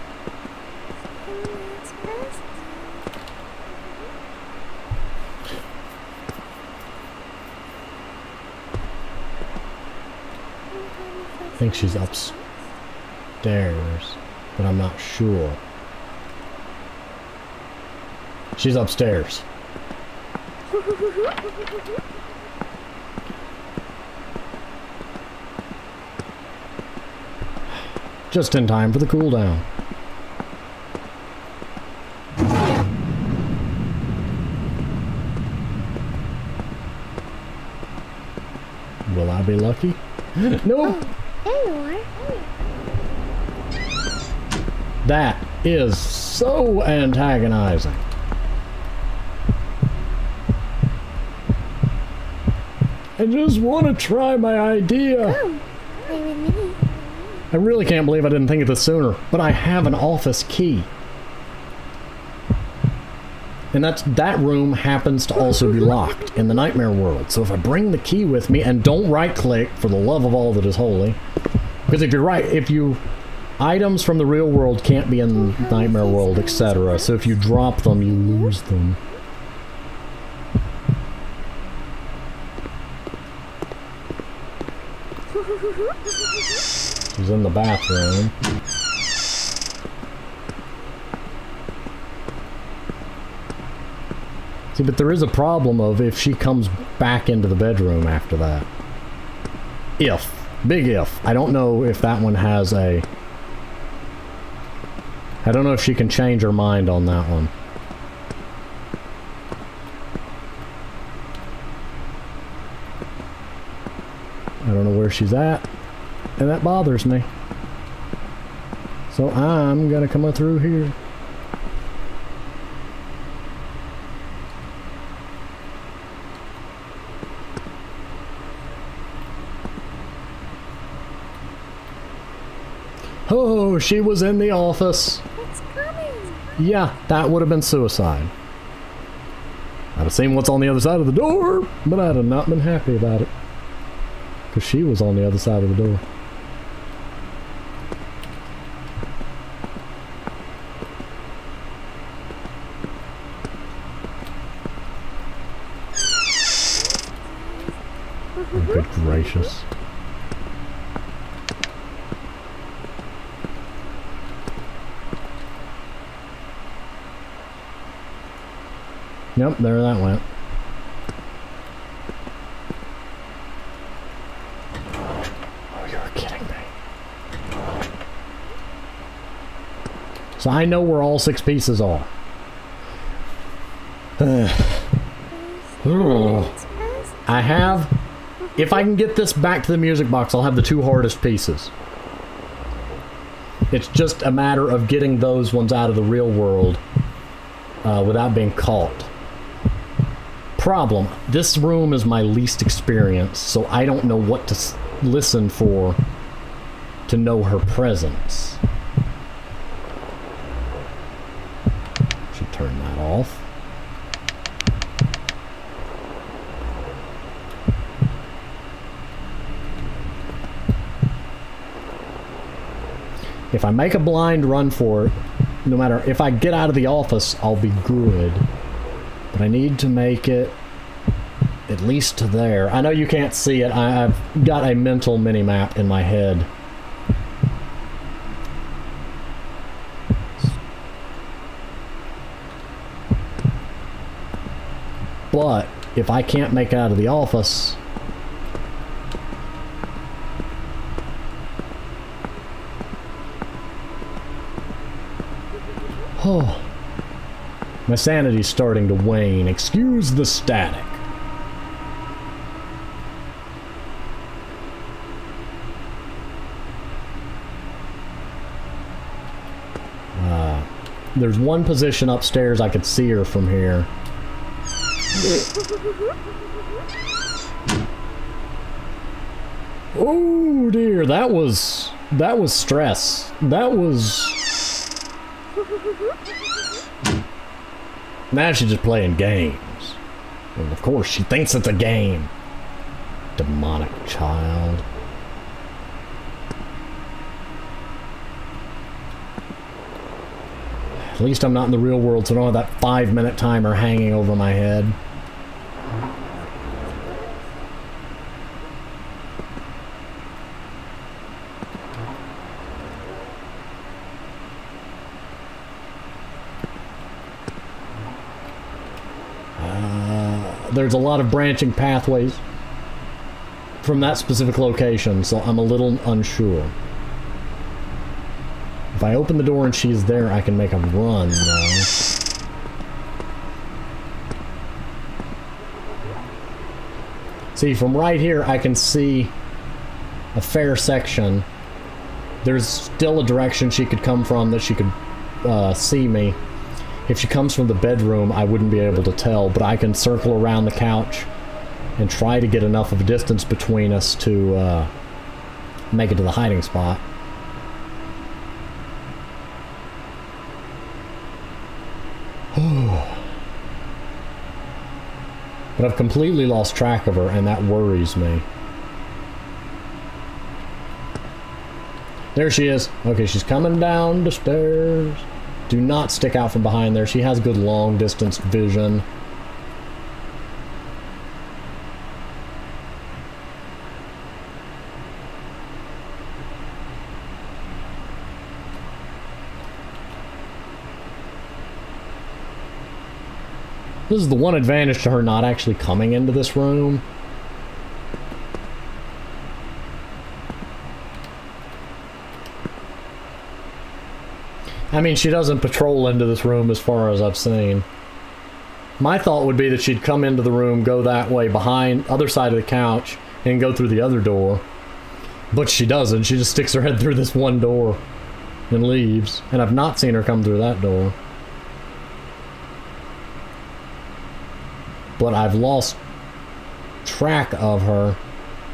I think she's upstairs, but I'm not sure. She's upstairs. Just in time for the cooldown. Will I be lucky? No! There you are. That is so antagonizing. I just want to try my idea. Oh, play with me. I really can't believe I didn't think of this sooner, but I have an office key. And that room happens to also be locked in the nightmare world. So if I bring the key with me and don't right click for the love of all that is holy, because if you items from the real world can't be in nightmare world, etc. So if you drop them, you lose them. She's in the bathroom. See, but there is a problem of if she comes back into the bedroom after that. Big if. I don't know if that one has a... I don't know if she can change her mind on that one. I don't know where she's at, and that bothers me. So I'm gonna come through here. Oh, she was in the office. It's coming. Yeah, that would have been suicide. I'd have seen what's on the other side of the door, but I'd have not been happy about it. Because she was on the other side of the door. Oh, good gracious. Yep, there that went. Oh, you're kidding me. So I know where all 6 pieces are. I have... If I can get this back to the music box, I'll have the 2 hardest pieces. It's just a matter of getting those ones out of the real world without being caught. Problem, this room is my least experience, so I don't know what to listen for to know her presence. Should turn that off. If I make a blind run for it, no matter if I get out of the office, I'll be good. But I need to make it at least to there. I know you can't see it. I've got a mental mini-map in my head. But if I can't make it out of the office... Oh... My sanity's starting to wane. Excuse the static. There's one position upstairs I could see her from here. Oh dear, that was stress. That was... Now she's just playing games. And of course, she thinks it's a game. Demonic child. At least I'm not in the real world, so I don't have that 5-minute timer hanging over my head. There's a lot of branching pathways from that specific location, so I'm a little unsure. If I open the door and she's there, I can make a run, though. See, from right here, I can see a fair section. There's still a direction she could come from that she could see me. If she comes from the bedroom, I wouldn't be able to tell, but I can circle around the couch and try to get enough of a distance between us to make it to the hiding spot. But I've completely lost track of her, and that worries me. There she is. Okay, she's coming down the stairs. Do not stick out from behind there. She has good long-distance vision. This is the one advantage to her not actually coming into this room. I mean, she doesn't patrol into this room as far as I've seen. My thought would be that she'd come into the room, go that way behind, other side of the couch, and go through the other door. But she doesn't. She just sticks her head through this one door and leaves. And I've not seen her come through that door. But I've lost track of her.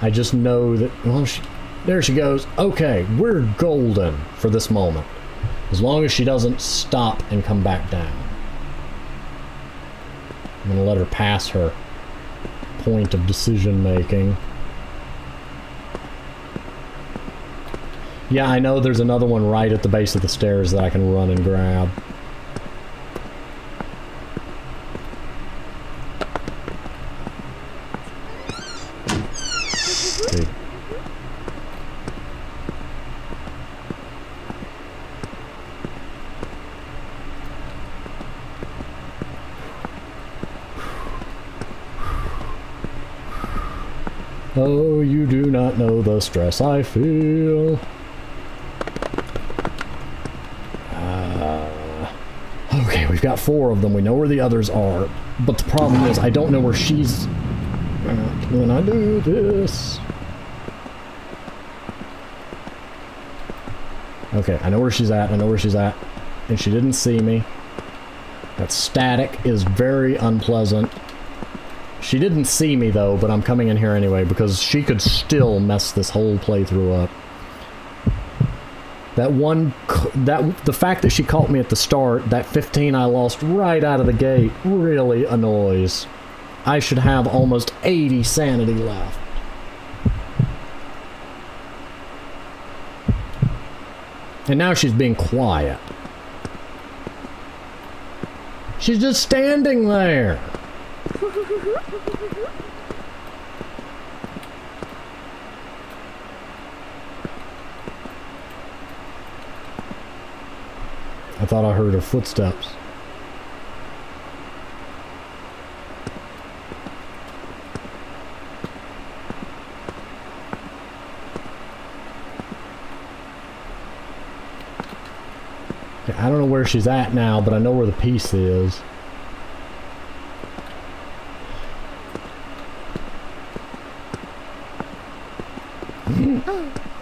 I just know that, well, there she goes. Okay, we're golden for this moment. As long as she doesn't stop and come back down. I'm gonna let her pass her point of decision making. Yeah, I know there's another one right at the base of the stairs that I can run and grab. Okay. Oh, you do not know the stress I feel. Okay, we've got 4 of them. We know where the others are. But the problem is, I don't know where she's at when I do this. Okay, I know where she's at. I know where she's at. And she didn't see me. That static is very unpleasant. She didn't see me, though, but I'm coming in here anyway, because she could still mess this whole playthrough up. The fact that she caught me at the start, that 15 I lost right out of the gate, really annoys. I should have almost 80 sanity left. And now she's being quiet. She's just standing there. I thought I heard her footsteps. Okay, I don't know where she's at now, but I know where the piece is.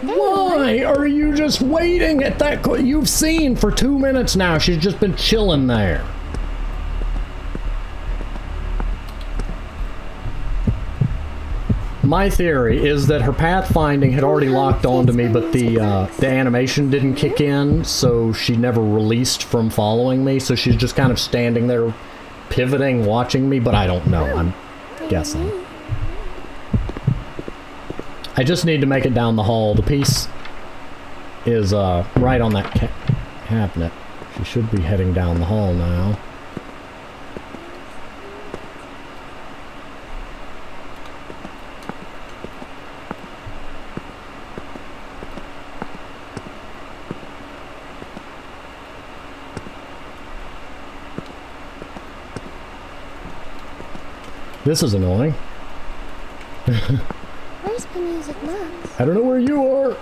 Why are you just waiting at that? You've seen for 2 minutes now. She's just been chilling there. My theory is that her pathfinding had already locked onto me, but the animation didn't kick in, so she never released from following me. So she's just kind of standing there, pivoting, watching me. But I don't know. I'm guessing. I just need to make it down the hall. The piece is right on that cabinet. She should be heading down the hall now. This is annoying. Where's my music box? I don't know where you are.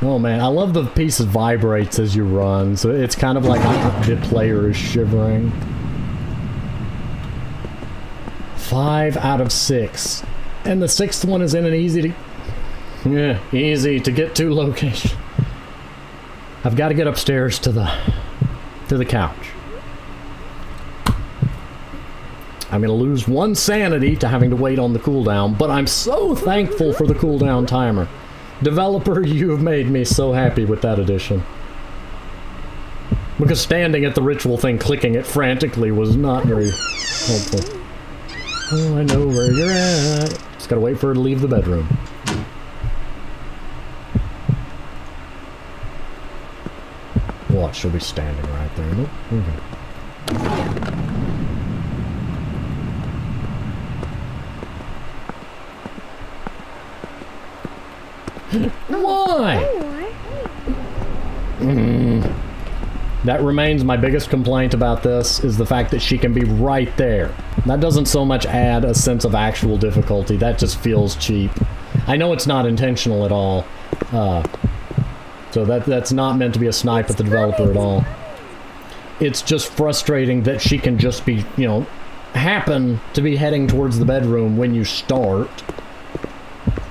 Oh man, I love the piece that vibrates as you run, so it's kind of like the player is shivering. 5 out of 6. And the 6th one is in an easy to get to location. I've got to get upstairs to the couch. I'm going to lose 1 sanity to having to wait on the cooldown, but I'm so thankful for the cooldown timer. Developer, you have made me so happy with that addition. Because standing at the ritual thing, clicking it frantically was not very helpful. Oh, I know where you're at. Just gotta wait for her to leave the bedroom. What, she'll be standing right there. Nope. Okay. Why? That remains my biggest complaint about this, is the fact that she can be right there. That doesn't so much add a sense of actual difficulty, that just feels cheap. I know it's not intentional at all, so that's not meant to be a snipe at the developer at all. It's just frustrating that she can just be, you know, happen to be heading towards the bedroom when you start.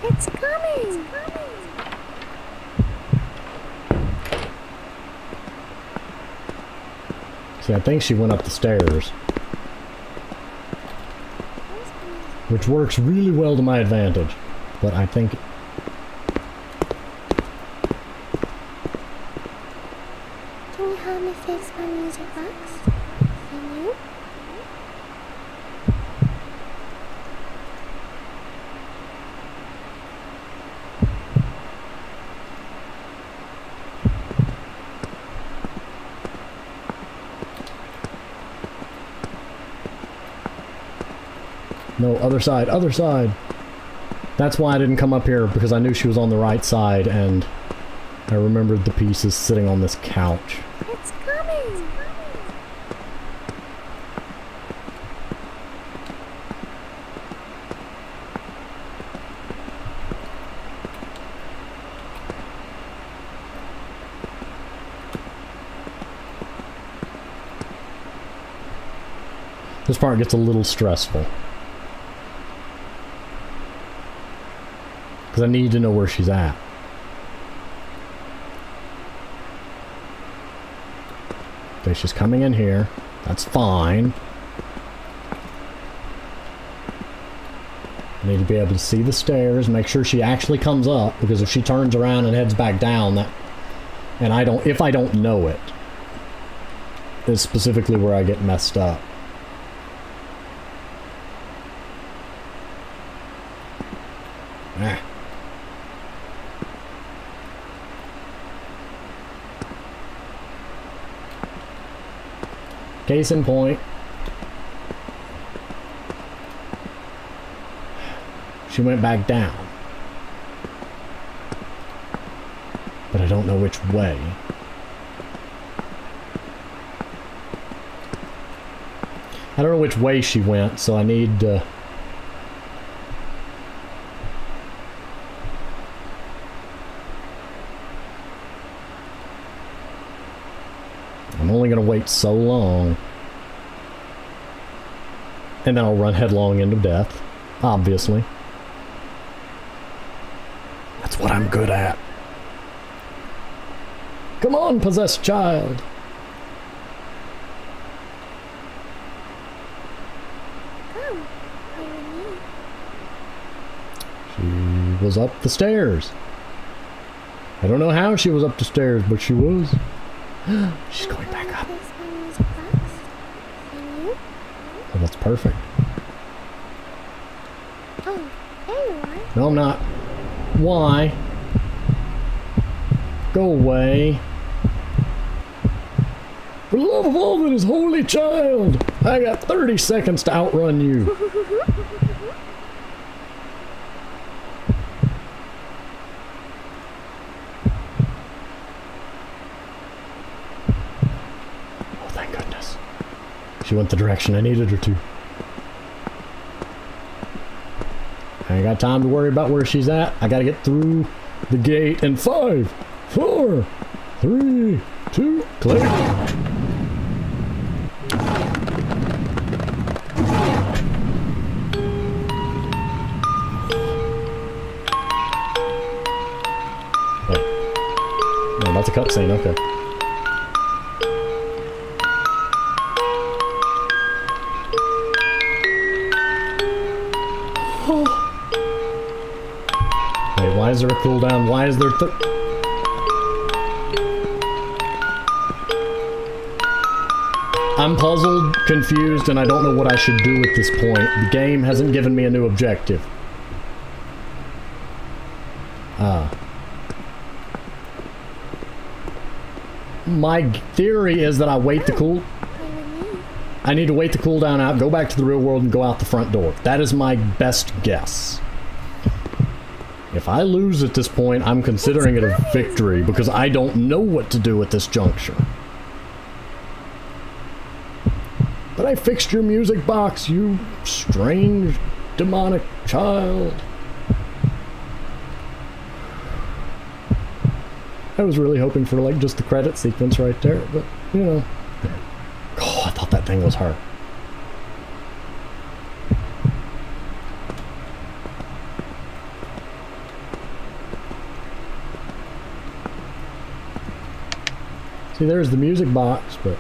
It's coming! See, I think she went up the stairs. Which works really well to my advantage. But I think... Can you help me fix my music box? Can you? No, other side, other side! That's why I didn't come up here, because I knew she was on the right side, and I remembered the pieces sitting on this couch. It's coming! This part gets a little stressful. Because I need to know where she's at. Okay, she's coming in here. That's fine. I need to be able to see the stairs, make sure she actually comes up, because if she turns around and heads back down, that... And if I don't know it, is specifically where I get messed up. Ah. Case in point. She went back down. But I don't know which way. I don't know which way she went, so I need to... I'm only going to wait so long. And then I'll run headlong into death. Obviously. That's what I'm good at. Come on, possessed child! Come, follow me. She was up the stairs. I don't know how she was up the stairs, but she was. She's going back up. Fix my music box. Can you? Oh, that's perfect. Oh, there you are. No, I'm not. Why? Go away. For the love of all that is holy, child, I got 30 seconds to outrun you. Oh, thank goodness. She went the direction I needed her to. I ain't got time to worry about where she's at. I gotta get through the gate in 5, 4, 3, 2, click. No, that's a cutscene, okay. Wait, why is there a cooldown? Why is there I'm puzzled, confused, and I don't know what I should do at this point. The game hasn't given me a new objective. My theory is that I wait the I need to wait the cooldown out, go back to the real world, and go out the front door. That is my best guess. If I lose at this point, I'm considering it a victory, because I don't know what to do at this juncture. But I fixed your music box, you strange, demonic child. I was really hoping for, like, just the credit sequence right there, but, you know. Oh, I thought that thing was her. See, there's the music box, but...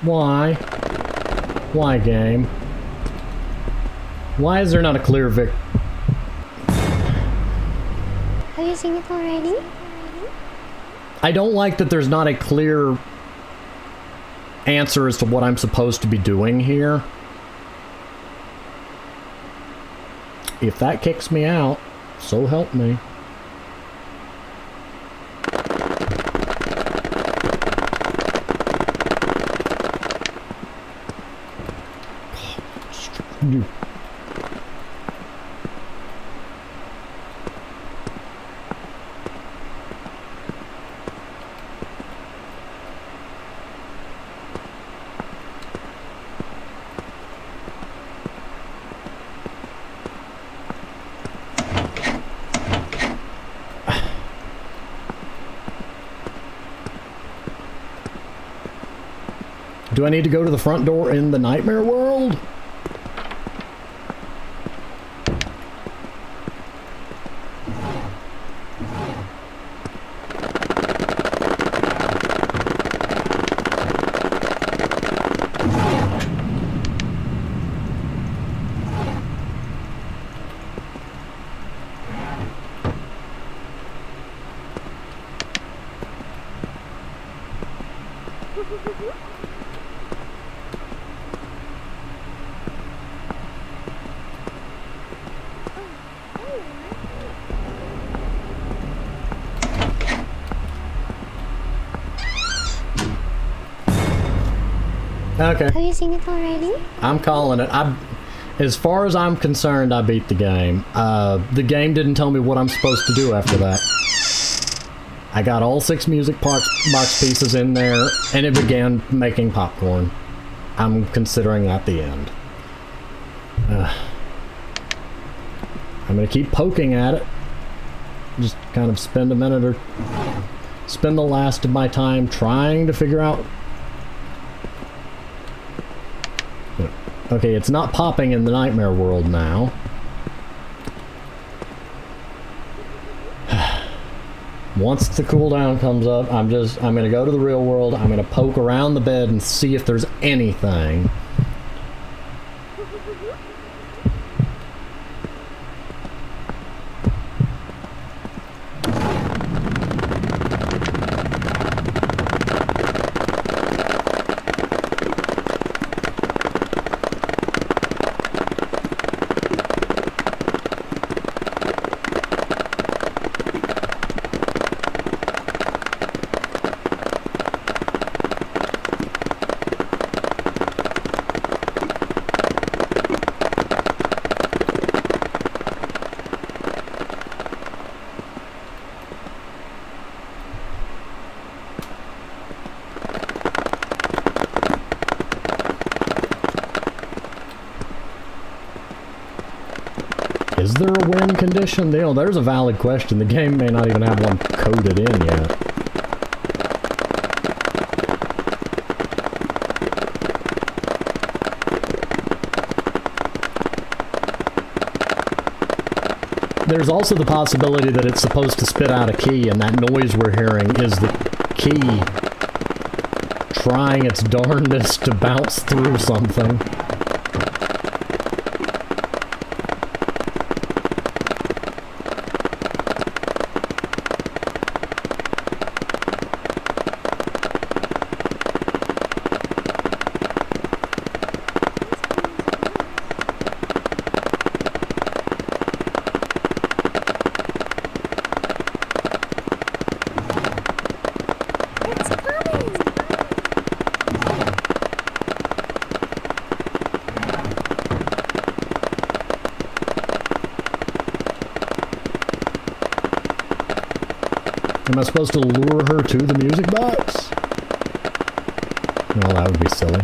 Why? Why, game? Why is there not a clear Have you seen it already? I don't like that there's not a clear answer as to what I'm supposed to be doing here. If that kicks me out, so help me. You. Do I need to go to the front door in the nightmare world? Okay. Have you seen it already? I'm calling it. As far as I'm concerned, I beat the game. The game didn't tell me what I'm supposed to do after that. I got all 6 music box pieces in there, and it began making popcorn. I'm considering that the end. I'm gonna keep poking at it. Just kind of spend a minute or spend the last of my time trying to figure out. Okay, it's not popping in the nightmare world now. Once the cooldown comes up, I'm gonna go to the real world, I'm gonna poke around the bed and see if there's anything. Is there a win condition? You know, there's a valid question. The game may not even have one coded in yet. There's also the possibility that it's supposed to spit out a key, and that noise we're hearing is the key trying its darndest to bounce through something. Am I supposed to lure her to the music box? Well, that would be silly.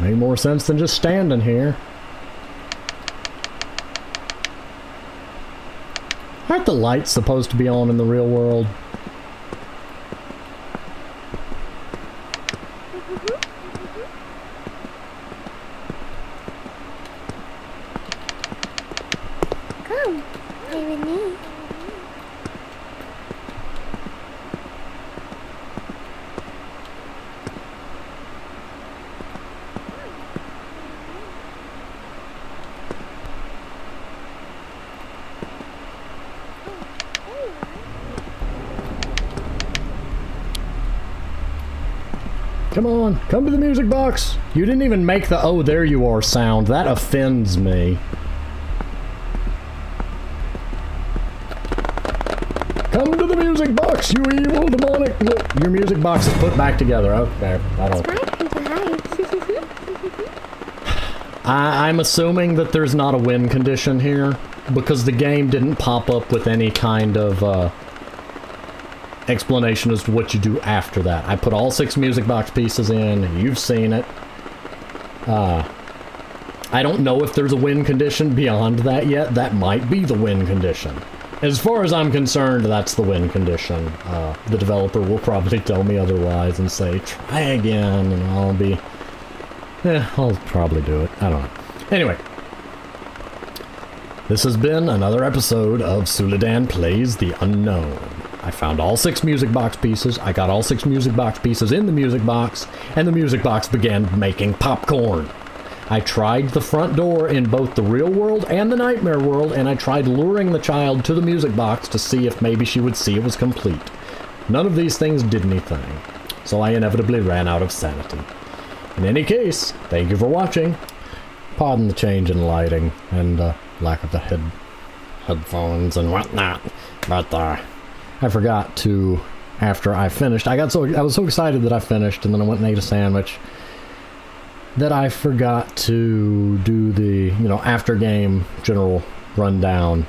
Made more sense than just standing here. Aren't the lights supposed to be on in the real world? Come, play with me. Come on, come to the music box. You didn't even make the "oh, there you are" sound. That offends me. Come to the music box, you evil demonic. Look, your music box is put back together. Okay, I don't. I'm assuming that there's not a win condition here because the game didn't pop up with any kind of explanation as to what you do after that. I put all 6 music box pieces in. You've seen it. I don't know if there's a win condition beyond that yet. That might be the win condition. As far as I'm concerned, that's the win condition. The developer will probably tell me otherwise and say, try again, and I'll be... I'll probably do it. I don't know. Anyway. This has been another episode of Suladan Plays the Unknown. I found all 6 music box pieces, I got all 6 music box pieces in the music box, and the music box began making popcorn. I tried the front door in both the real world and the nightmare world, and I tried luring the child to the music box to see if maybe she would see it was complete. None of these things did anything, so I inevitably ran out of sanity. In any case, thank you for watching. Pardon the change in lighting and lack of the headphones and whatnot, but I forgot to, after I finished, I was so excited that I finished, and then I went and ate a sandwich, that I forgot to do the, after game general rundown.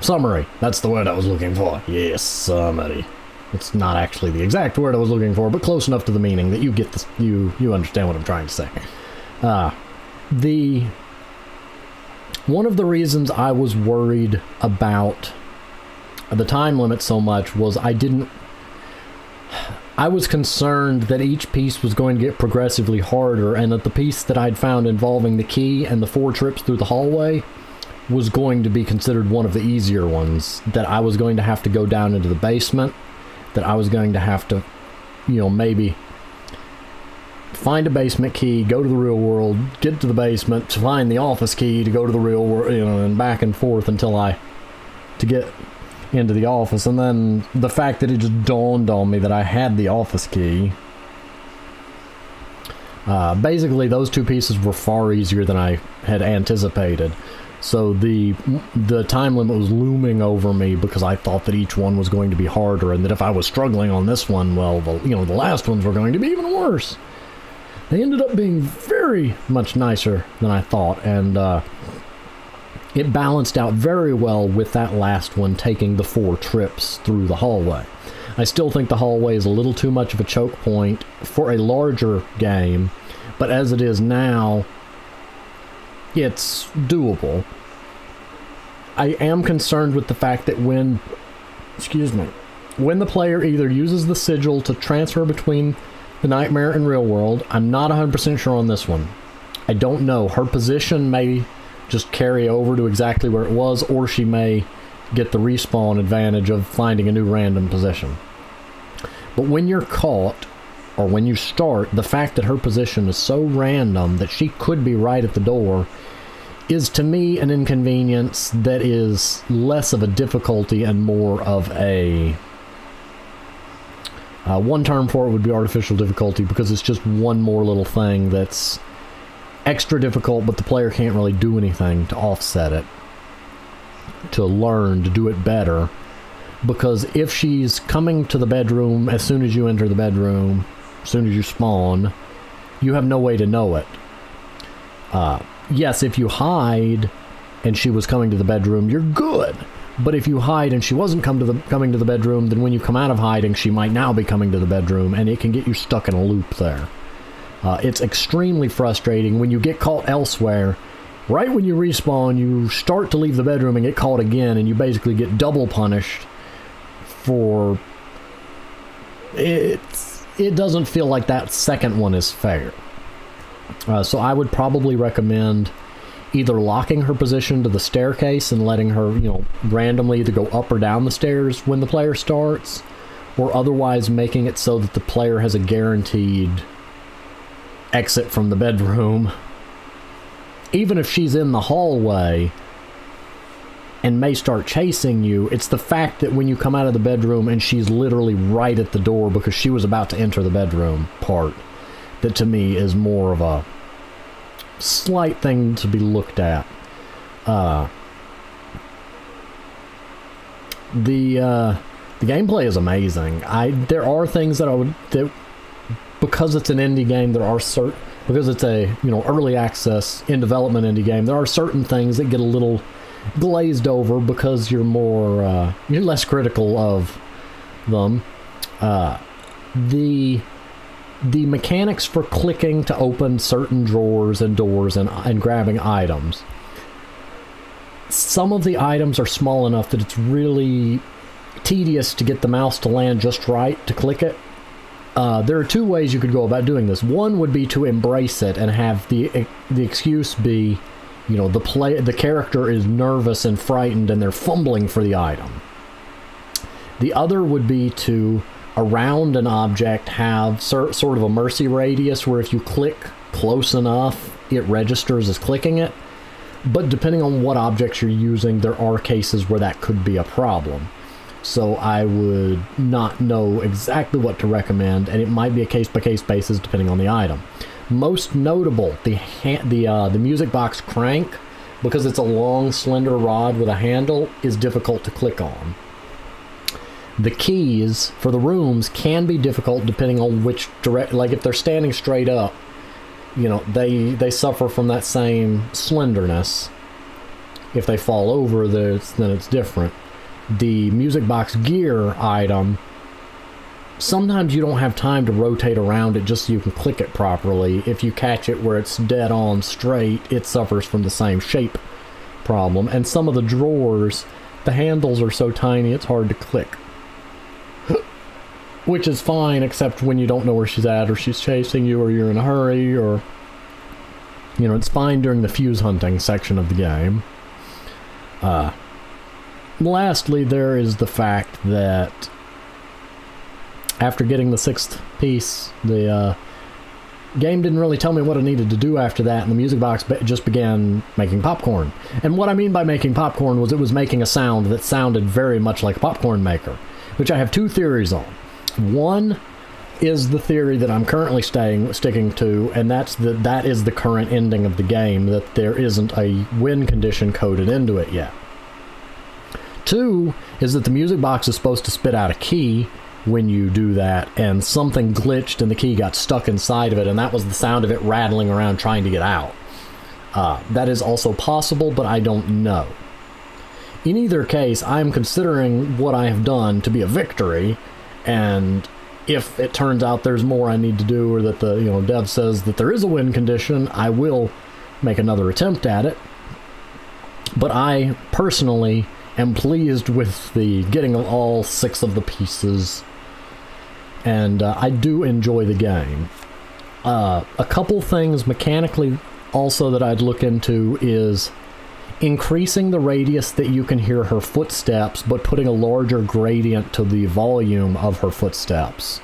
Summary. That's the word I was looking for. Yes, summary. It's not actually the exact word I was looking for, but close enough to the meaning that you get this, you understand what I'm trying to say. One of the reasons I was worried about the time limit so much was I was concerned that each piece was going to get progressively harder, and that the piece that I'd found involving the key and the 4 trips through the hallway was going to be considered one of the easier ones, that I was going to have to go down into the basement, that I was going to have to, maybe find a basement key, go to the real world, get to the basement, to find the office key, to go to the real world, and back and forth until to get into the office. And then the fact that it just dawned on me that I had the office key. Basically, those 2 pieces were far easier than I had anticipated. So the time limit was looming over me because I thought that each one was going to be harder, and that if I was struggling on this one, well, the last ones were going to be even worse. They ended up being very much nicer than I thought, and it balanced out very well with that last one taking the 4 trips through the hallway. I still think the hallway is a little too much of a choke point for a larger game, but as it is now, it's doable. I am concerned with the fact that when the player either uses the sigil to transfer between the nightmare and real world, I'm not 100% sure on this one. I don't know. Her position may just carry over to exactly where it was, or she may get the respawn advantage of finding a new random position. But when you're caught, or when you start, the fact that her position is so random that she could be right at the door is to me an inconvenience that is less of a difficulty and more of a... one term for it would be artificial difficulty, because it's just one more little thing that's extra difficult, but the player can't really do anything to offset it, to learn to do it better. Because if she's coming to the bedroom as soon as you enter the bedroom, as soon as you spawn, you have no way to know it. Yes, if you hide and she was coming to the bedroom, you're good. But if you hide and she wasn't coming to the bedroom, then when you come out of hiding, she might now be coming to the bedroom, and it can get you stuck in a loop there. It's extremely frustrating when you get caught elsewhere. Right when you respawn, you start to leave the bedroom and get caught again, and you basically get double punished for... It doesn't feel like that second one is fair. So I would probably recommend either locking her position to the staircase and letting her, randomly either go up or down the stairs when the player starts, or otherwise making it so that the player has a guaranteed exit from the bedroom. Even if she's in the hallway and may start chasing you, it's the fact that when you come out of the bedroom and she's literally right at the door because she was about to enter the bedroom part that to me is more of a slight thing to be looked at. The gameplay is amazing. There are things that because it's an indie game, because it's a early access in development indie game, there are certain things that get a little glazed over because you're less critical of them. The mechanics for clicking to open certain drawers and doors and grabbing items. Some of the items are small enough that it's really tedious to get the mouse to land just right to click it. There are 2 ways you could go about doing this. One would be to embrace it and have the excuse be, the character is nervous and frightened and they're fumbling for the item. The other would be to, around an object, have sort of a mercy radius where if you click close enough, it registers as clicking it. But depending on what objects you're using, there are cases where that could be a problem. So I would not know exactly what to recommend, and it might be a case-by-case basis depending on the item. Most notable, the music box crank, because it's a long, slender rod with a handle, is difficult to click on. The keys for the rooms can be difficult depending on which like if they're standing straight up, they suffer from that same slenderness. If they fall over, then it's different. The music box gear item, sometimes you don't have time to rotate around it just so you can click it properly. If you catch it where it's dead on straight, it suffers from the same shape problem. And some of the drawers, the handles are so tiny it's hard to click. Which is fine, except when you don't know where she's at, or she's chasing you, or you're in a hurry, or... it's fine during the fuse hunting section of the game. Lastly, there is the fact that after getting the 6th piece, the game didn't really tell me what I needed to do after that, and the music box just began making popcorn. And what I mean by making popcorn was it was making a sound that sounded very much like a popcorn maker, which I have 2 theories on. One is the theory that I'm currently sticking to, and that is the current ending of the game, that there isn't a win condition coded into it yet. 2 is that the music box is supposed to spit out a key when you do that, and something glitched and the key got stuck inside of it, and that was the sound of it rattling around trying to get out. That is also possible, but I don't know. In either case, I'm considering what I have done to be a victory, and if it turns out there's more I need to do, or that the dev says that there is a win condition, I will make another attempt at it. But I personally am pleased with the getting all 6 of the pieces, and I do enjoy the game. A couple things mechanically also that I'd look into is increasing the radius that you can hear her footsteps, but putting a larger gradient to the volume of her footsteps.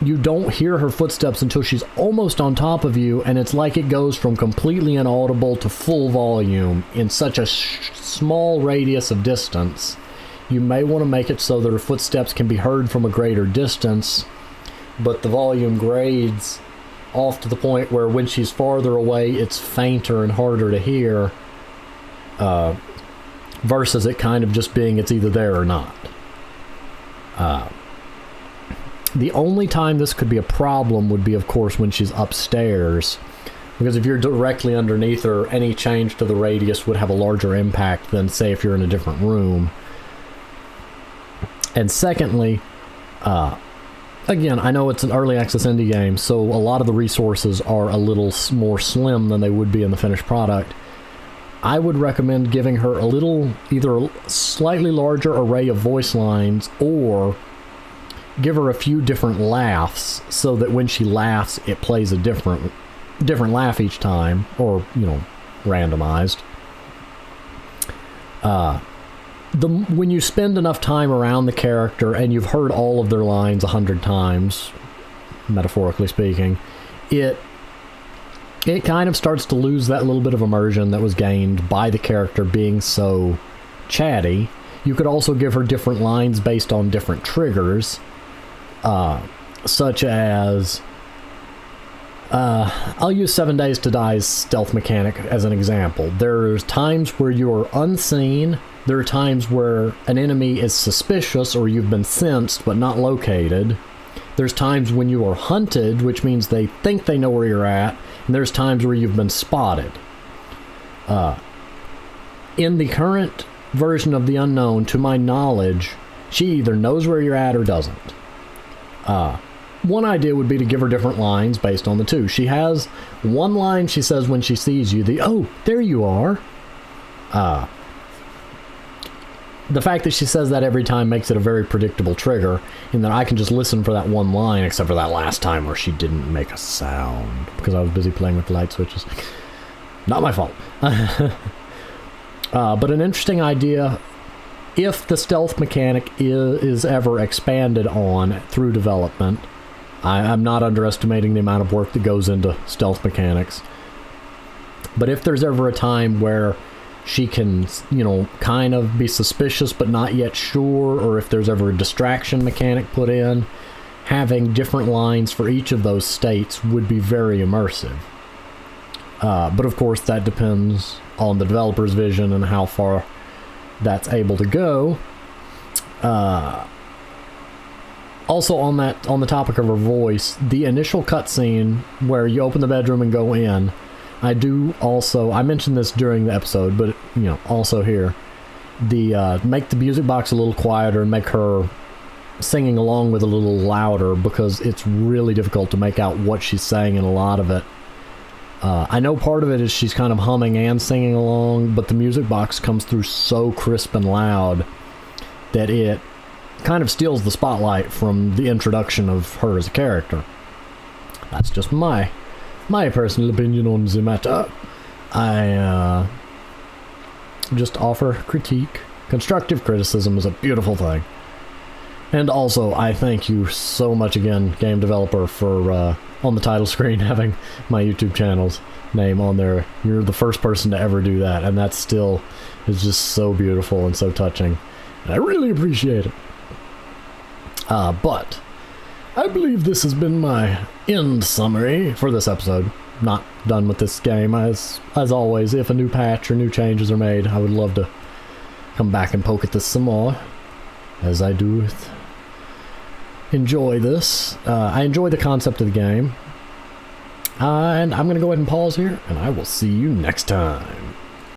You don't hear her footsteps until she's almost on top of you, and it's like it goes from completely inaudible to full volume in such a small radius of distance. You may want to make it so that her footsteps can be heard from a greater distance, but the volume grades off to the point where when she's farther away, it's fainter and harder to hear, versus it kind of just being it's either there or not. The only time this could be a problem would be, of course, when she's upstairs, because if you're directly underneath her, any change to the radius would have a larger impact than, say, if you're in a different room. And secondly, again, I know it's an early access indie game, so a lot of the resources are a little more slim than they would be in the finished product. I would recommend giving her either a slightly larger array of voice lines, or give her a few different laughs, so that when she laughs, it plays a different laugh each time, or, randomized. When you spend enough time around the character, and you've heard all of their lines 100 times, metaphorically speaking, it kind of starts to lose that little bit of immersion that was gained by the character being so chatty. You could also give her different lines based on different triggers, such as, I'll use 7 Days to Die's stealth mechanic as an example. There's times where you're unseen, there are times where an enemy is suspicious or you've been sensed but not located. There's times when you are hunted, which means they think they know where you're at, and there's times where you've been spotted. In the current version of The Unknown, to my knowledge, she either knows where you're at or doesn't. One idea would be to give her different lines based on the two. She has one line she says when she sees you, "Oh, there you are." The fact that she says that every time makes it a very predictable trigger, in that I can just listen for that one line, except for that last time where she didn't make a sound, because I was busy playing with the light switches. Not my fault. But an interesting idea, if the stealth mechanic is ever expanded on through development. I'm not underestimating the amount of work that goes into stealth mechanics. But if there's ever a time where she can, kind of be suspicious but not yet sure, or if there's ever a distraction mechanic put in, having different lines for each of those states would be very immersive. But of course that depends on the developer's vision and how far that's able to go. Also on the topic of her voice, the initial cutscene where you open the bedroom and go in, I mentioned this during the episode, but also here, make the music box a little quieter and make her singing along with a little louder, because it's really difficult to make out what she's saying in a lot of it. I know part of it is she's kind of humming and singing along, but the music box comes through so crisp and loud that it kind of steals the spotlight from the introduction of her as a character. That's just my personal opinion on the matter. I just offer critique. Constructive criticism is a beautiful thing. And also, I thank you so much again, game developer, for on the title screen having my YouTube channel's name on there. You're the first person to ever do that, and that still is just so beautiful and so touching. And I really appreciate it. But I believe this has been my end summary for this episode. Not done with this game. As always, if a new patch or new changes are made, I would love to come back and poke at this some more, as I do enjoy this. I enjoy the concept of the game. And I'm going to go ahead and pause here, and I will see you next time.